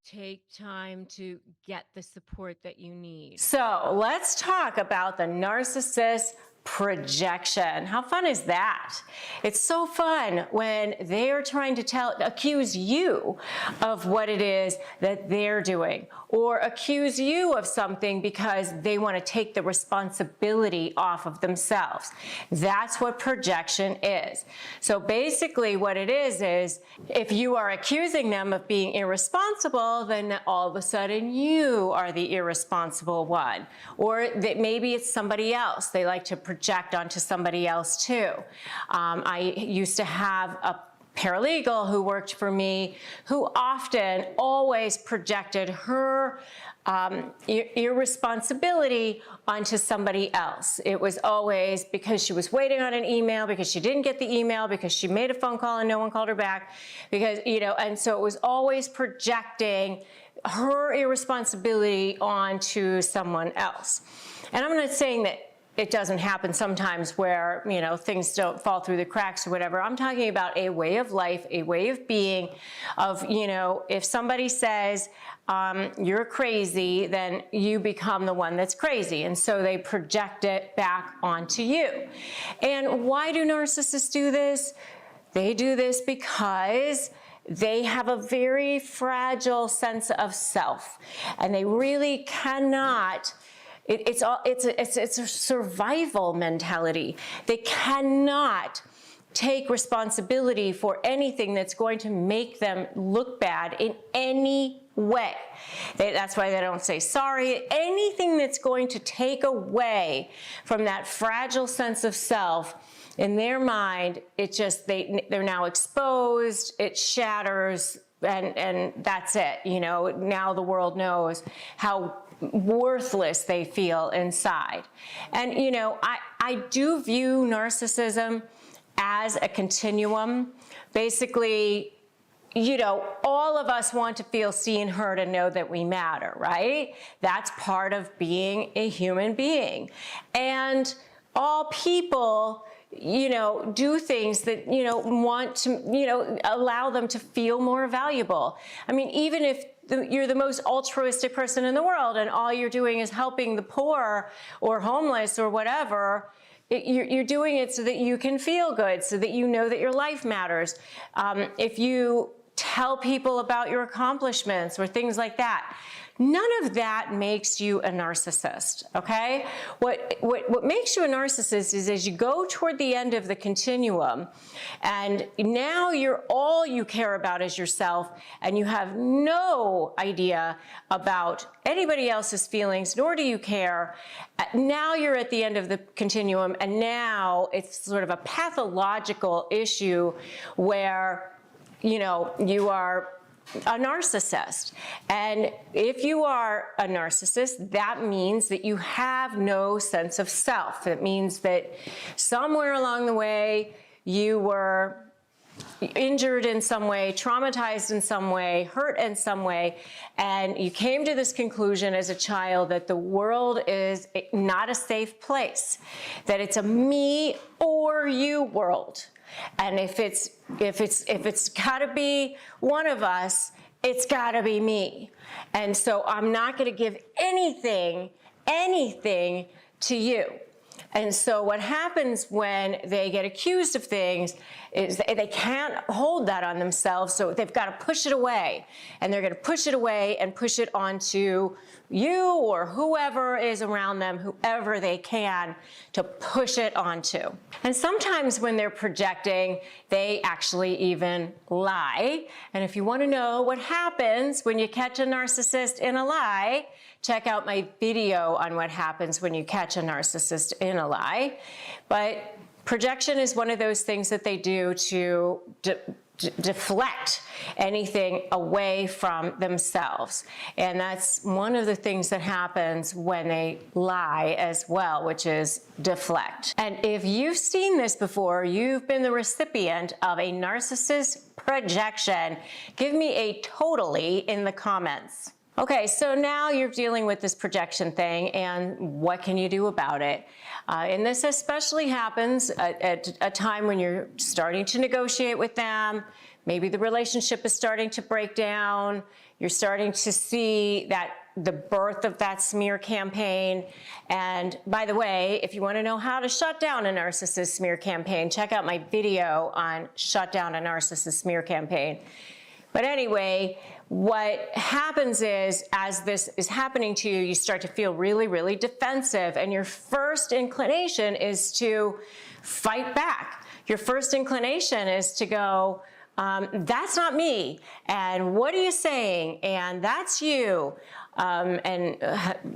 Take time to get the support that you need. So let's talk about the narcissist projection. How fun is that? It's so fun when they're trying to accuse you of what it is that they're doing, or accuse you of something because they want to take the responsibility off of themselves. That's what projection is. So basically what it is if you are accusing them of being irresponsible, then all of a sudden you are the irresponsible one. Or that maybe it's somebody else. They like to project onto somebody else too. I used to have a paralegal who worked for me who often always projected her irresponsibility onto somebody else. It was always because she was waiting on an email, because she didn't get the email, because she made a phone call and no one called her back, because, and so it was always projecting her irresponsibility onto someone else. And I'm not saying that it doesn't happen sometimes where, things don't fall through the cracks or whatever. I'm talking about a way of life, a way of being of, if somebody says, you're crazy, then you become the one that's crazy. And so they project it back onto you. And why do narcissists do this? They do this because they have a very fragile sense of self, and they really cannot. It's a survival mentality. They cannot take responsibility for anything that's going to make them look bad in any way. That's why they don't say sorry. Anything that's going to take away from that fragile sense of self, in their mind, they're now exposed, it shatters, and that's it. Now the world knows how worthless they feel inside. And, I do view narcissism as a continuum. Basically, all of us want to feel seen, heard, and know that we matter, right? That's part of being a human being. And all people, do things that, want to, allow them to feel more valuable. I mean, even if you're the most altruistic person in the world and all you're doing is helping the poor or homeless or whatever, you're doing it so that you can feel good, so that you know that your life matters. If you tell people about your accomplishments or things like that, none of that makes you a narcissist, okay? What makes you a narcissist is as you go toward the end of the continuum, and now all you care about is yourself, and you have no idea about anybody else's feelings, nor do you care. Now you're at the end of the continuum, and now it's sort of a pathological issue where, you are a narcissist. And if you are a narcissist, that means that you have no sense of self. It means that somewhere along the way you were injured in some way, traumatized in some way, hurt in some way, and you came to this conclusion as a child that the world is not a safe place, that it's a me or you world. And if it's gotta be one of us, it's gotta be me. And so I'm not gonna give anything to you. And so what happens when they get accused of things is they can't hold that on themselves, so they've got to push it away. And they're going to push it away and push it onto you or whoever is around them, whoever they can to push it onto. And sometimes when they're projecting, they actually even lie. And if you want to know what happens when you catch a narcissist in a lie, check out my video on what happens when you catch a narcissist in a lie. But projection is one of those things that they do to deflect anything away from themselves. And that's one of the things that happens when they lie as well, which is deflect. And if you've seen this before, you've been the recipient of a narcissist projection, give me a totally in the comments. Okay, so now you're dealing with this projection thing, and what can you do about it? And this especially happens at a time when you're starting to negotiate with them. Maybe the relationship is starting to break down. You're starting to see that the birth of that smear campaign. And by the way, if you want to know how to shut down a narcissist smear campaign, check out my video on shut down a narcissist smear campaign. But anyway, what happens is, as this is happening to you, you start to feel really, really defensive, and your first inclination is to fight back. Your first inclination is to go, that's not me, and what are you saying, and that's you, and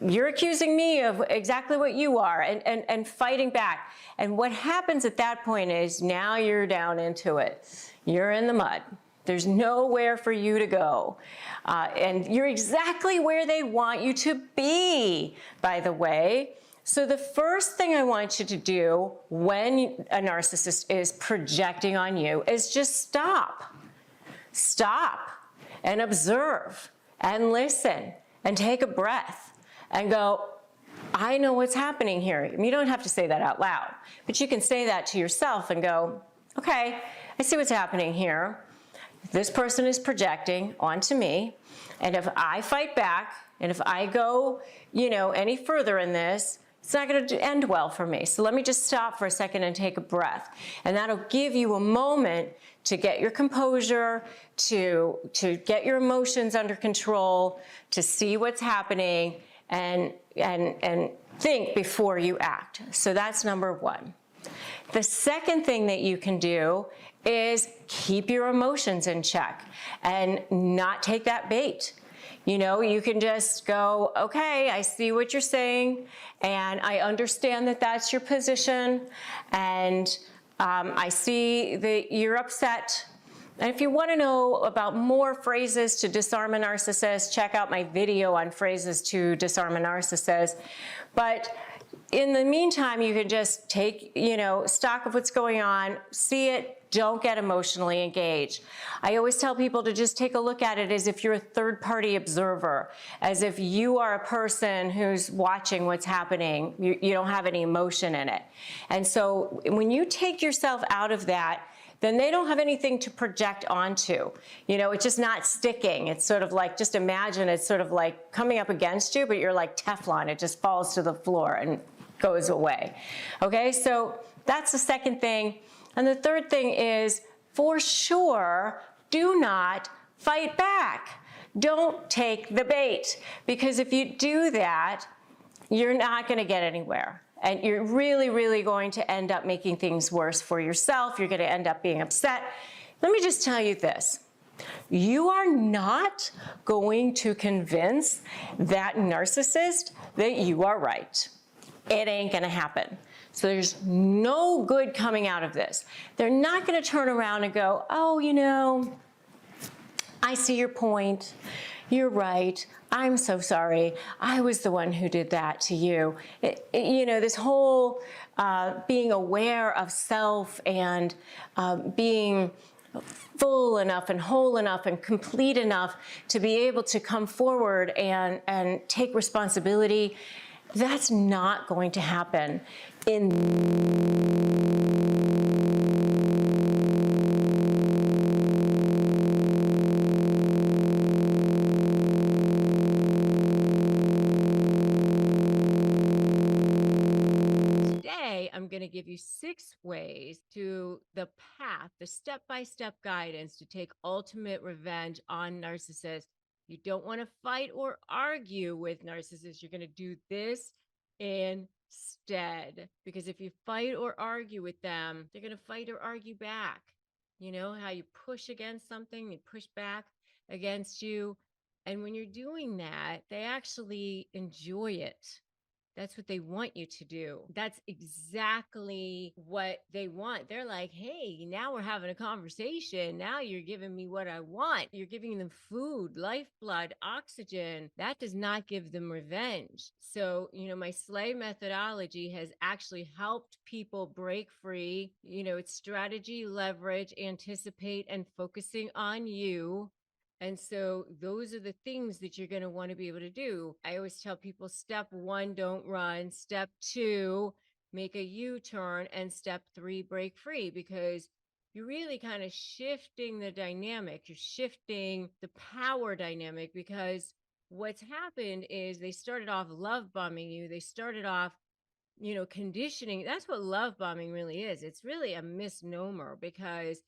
you're accusing me of exactly what you are, and fighting back. And what happens at that point is, now you're down into it. You're in the mud. There's nowhere for you to go. And you're exactly where they want you to be, by the way. So the first thing I want you to do when a narcissist is projecting on you is just stop. Stop and observe and listen and take a breath and go, I know what's happening here. I mean, you don't have to say that out loud, but you can say that to yourself and go, okay, I see what's happening here. This person is projecting onto me, and if I fight back, and if I go, any further in this, it's not going to end well for me. So let me just stop for a second and take a breath. And that'll give you a moment to get your composure, to get your emotions under control, to see what's happening, and think before you act. So that's number one. The second thing that you can do is keep your emotions in check and not take that bait. You can just go, okay, I see what you're saying, and I understand that that's your position, and I see that you're upset. And if you want to know about more phrases to disarm a narcissist, check out my video on phrases to disarm a narcissist. But in the meantime, you can just take, stock of what's going on, see it, don't get emotionally engaged. I always tell people to just take a look at it as if you're a third-party observer, as if you are a person who's watching what's happening. You don't have any emotion in it. And so when you take yourself out of that, then they don't have anything to project onto. It's just not sticking. It's sort of like, just imagine it's sort of like coming up against you, but you're like Teflon. It just falls to the floor and goes away. Okay, so that's the second thing. And the third thing is, for sure, do not fight back. Don't take the bait, because if you do that, you're not going to get anywhere. And you're really, really going to end up making things worse for yourself. You're going to end up being upset. Let me just tell you this. You are not going to convince that narcissist that you are right. It ain't going to happen. So there's no good coming out of this. They're not going to turn around and go, oh, I see your point. You're right. I'm so sorry. I was the one who did that to you. This whole being aware of self and being full enough and whole enough and complete enough to be able to come forward and take responsibility, that's not going to happen Today, I'm going to give you 6 ways to the path, the step-by-step guidance to take ultimate revenge on narcissists. You don't want to fight or argue with narcissists. You're going to do this instead, because if you fight or argue with them, they're going to fight or argue back. You know how you push against something, they push back against you. And when you're doing that, they actually enjoy it. That's what they want you to do. That's exactly what they want. They're like, hey, now we're having a conversation. Now you're giving me what I want. You're giving them food, lifeblood, oxygen. That does not give them revenge. So, my SLAY methodology has actually helped people break free. It's strategy, leverage, anticipate, and focusing on you. And so those are the things that you're going to want to be able to do. I always tell people, step 1, don't run. Step 2, make a U-turn. And step 3, break free, because you're really kind of shifting the dynamic. You're shifting the power dynamic, because what's happened is they started off love bombing you. They started off, conditioning. That's what love bombing really is. It's really a misnomer because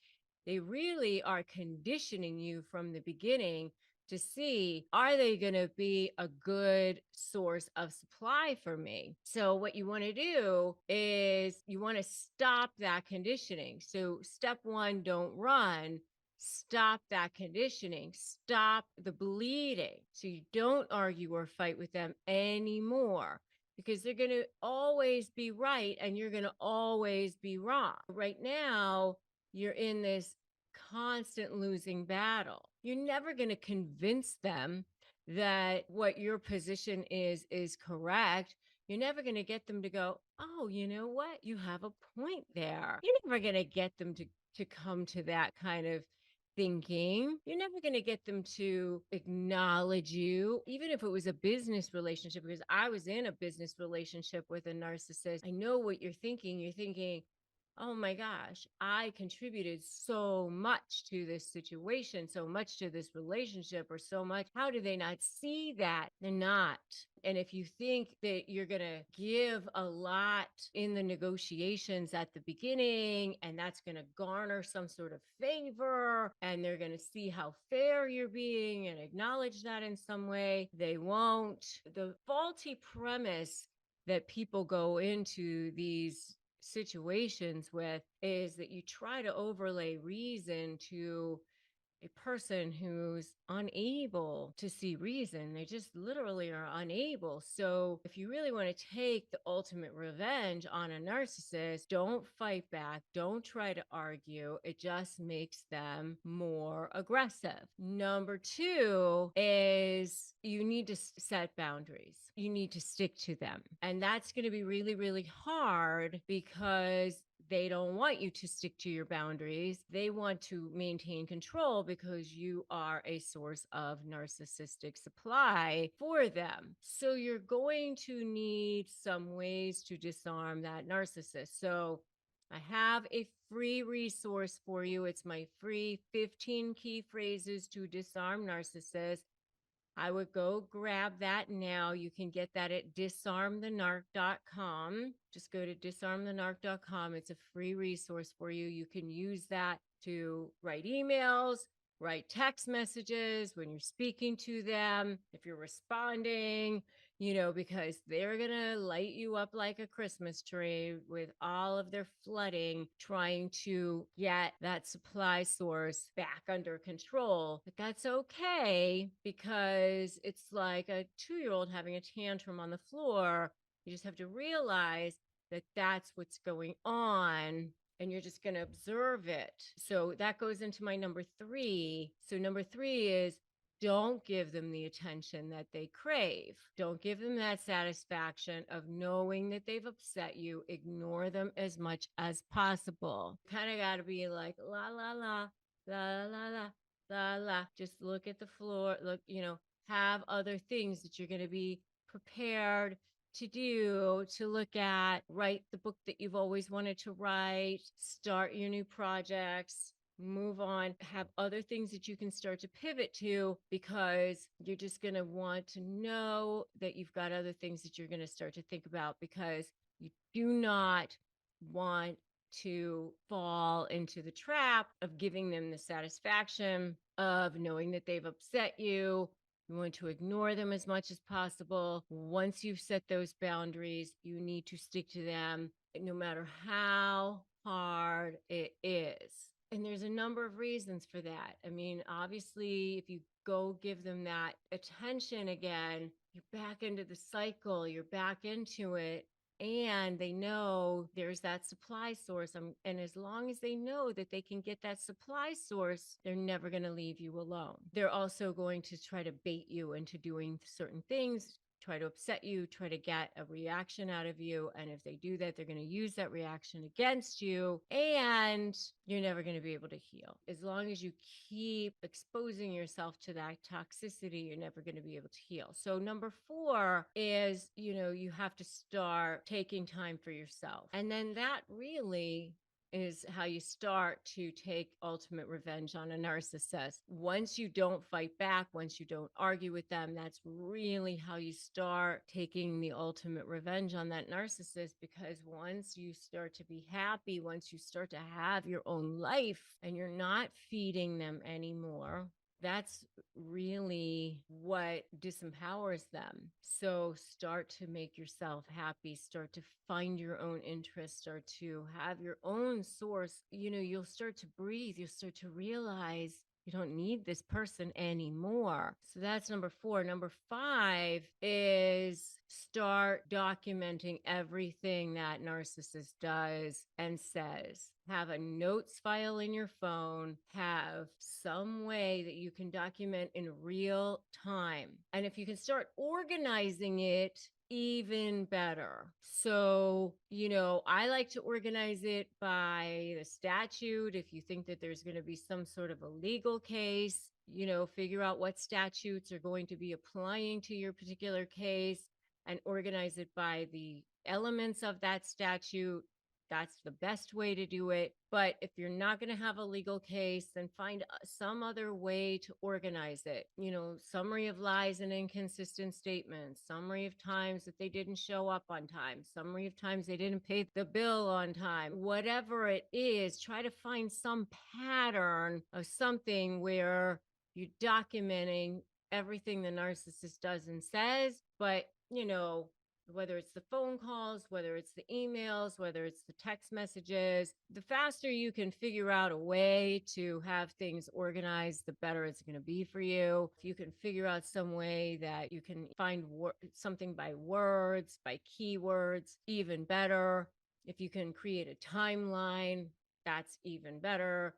they really are conditioning you from the beginning to see, are they going to be a good source of supply for me? So, what you want to do is you want to stop that conditioning. So, step one, don't run. Stop that conditioning. Stop the bleeding. So, you don't argue or fight with them anymore because they're going to always be right and you're going to always be wrong. Right now, you're in this constant losing battle. You're never going to convince them that what your position is correct. You're never going to get them to go, "Oh, you know what? You have a point there." You're never going to get them to come to that kind of thinking. You're never going to get them to acknowledge you, even if it was a business relationship, because I was in a business relationship with a narcissist. I know what you're thinking. You're thinking, oh my gosh, I contributed so much to this situation, so much to this relationship, or so much. How do they not see that? They're not. And if you think that you're going to give a lot in the negotiations at the beginning, and that's going to garner some sort of favor, and they're going to see how fair you're being and acknowledge that in some way, they won't. The faulty premise that people go into these situations with is that you try to overlay reason to a person who's unable to see reason. They just literally are unable. So, if you really want to take the ultimate revenge on a narcissist, don't fight back. Don't try to argue. It just makes them more aggressive. Number two is you need to set boundaries. You need to stick to them. And that's going to be really, really hard because they don't want you to stick to your boundaries. They want to maintain control because you are a source of narcissistic supply for them. So you're going to need some ways to disarm that narcissist. So I have a free resource for you. It's my free 15 key phrases to disarm narcissists. I would go grab that now. You can get that at disarmthenarc.com. Just go to disarmthenarc.com. It's a free resource for you. You can use that to write emails, write text messages when you're speaking to them, if you're responding, because they're going to light you up like a Christmas tree with all of their flooding, trying to get that supply source back under control. But that's okay because it's like a 2-year-old having a tantrum on the floor. You just have to realize that that's what's going on and you're just going to observe it. So that goes into my number three. So number three is don't give them the attention that they crave. Don't give them that satisfaction of knowing that they've upset you. Ignore them as much as possible. Kind of got to be like, la, la, la, la, la, la, la, la. Just look at the floor. Look, have other things that you're going to be prepared to do, to look at, write the book that you've always wanted to write, start your new projects, move on, have other things that you can start to pivot to because you're just going to want to know that you've got other things that you're going to start to think about because you do not want to fall into the trap of giving them the satisfaction of knowing that they've upset you. You want to ignore them as much as possible. Once you've set those boundaries, you need to stick to them no matter how hard it is. And there's a number of reasons for that. I mean, obviously, if you go give them that attention again, you're back into the cycle, you're back into it. And they know there's that supply source. And as long as they know that they can get that supply source, they're never going to leave you alone. They're also going to try to bait you into doing certain things, try to upset you, try to get a reaction out of you. And if they do that, they're going to use that reaction against you. And you're never going to be able to heal. As long as you keep exposing yourself to that toxicity, you're never going to be able to heal. So number 4 is, you have to start taking time for yourself. And then that really is how you start to take ultimate revenge on a narcissist. Once you don't fight back, once you don't argue with them, that's really how you start taking the ultimate revenge on that narcissist. Because once you start to be happy, once you start to have your own life and you're not feeding them anymore, that's really what disempowers them. So start to make yourself happy, start to find your own interests, start to have your own source. You'll start to breathe, you'll start to realize you don't need this person anymore. So that's number 4. Number 5 is start documenting everything that narcissist does and says. Have a notes file in your phone, have some way that you can document in real time. And if you can start organizing it, even better. So, I like to organize it by the statute. If you think that there's going to be some sort of a legal case, figure out what statutes are going to be applying to your particular case and organize it by the elements of that statute. That's the best way to do it. But if you're not going to have a legal case, then find some other way to organize it. Summary of lies and inconsistent statements, summary of times that they didn't show up on time, summary of times they didn't pay the bill on time. Whatever it is, try to find some pattern of something where you're documenting everything the narcissist does and says, but whether it's the phone calls, whether it's the emails, whether it's the text messages, the faster you can figure out a way to have things organized, the better it's going to be for you. If you can figure out some way that you can find something by words, by keywords, even better. If you can create a timeline, that's even better.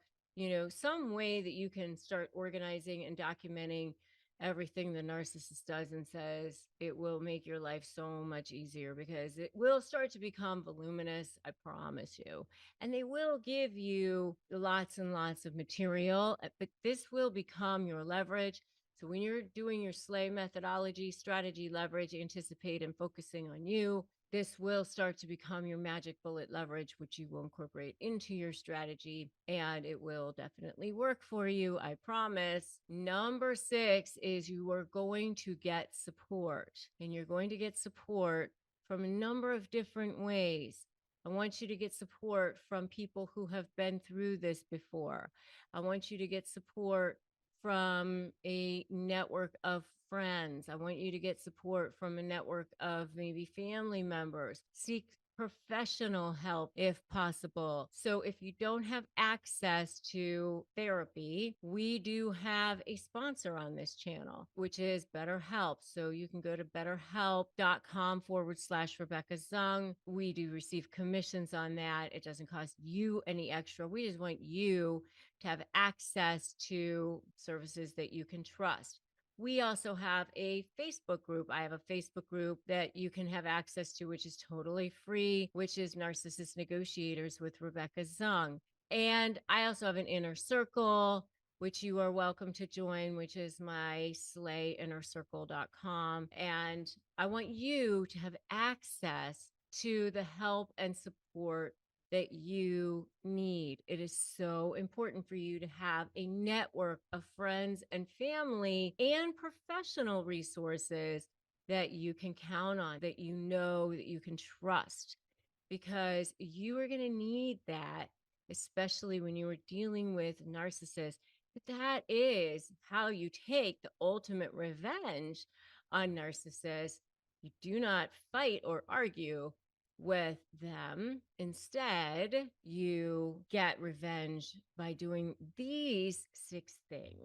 Some way that you can start organizing and documenting everything the narcissist does and says, it will make your life so much easier, because it will start to become voluminous, I promise you. And they will give you lots and lots of material, but this will become your leverage. So when you're doing your SLAY methodology, strategy, leverage, anticipate, and focusing on you, this will start to become your magic bullet leverage, which you will incorporate into your strategy, and it will definitely work for you, I promise. Number 6 is you are going to get support, and you're going to get support from a number of different ways. I want you to get support from people who have been through this before. I want you to get support from a network of friends. I want you to get support from a network of maybe family members. Seek professional help if possible. So if you don't have access to therapy, we do have a sponsor on this channel, which is BetterHelp. So you can go to betterhelp.com/Rebecca Zung. We do receive commissions on that. It doesn't cost you any extra. We just want you to have access to services that you can trust. We also have a Facebook group. I have a Facebook group that you can have access to, which is totally free, which is Narcissist Negotiators with Rebecca Zung. And I also have an inner circle, which you are welcome to join, which is my slayinnercircle.com. And I want you to have access to the help and support that you need. It is so important for you to have a network of friends and family and professional resources that you can count on, that that you can trust, because you are going to need that, especially when you are dealing with narcissists. But that is how you take the ultimate revenge on narcissists. You do not fight or argue with them. Instead, you get revenge by doing these 6 things.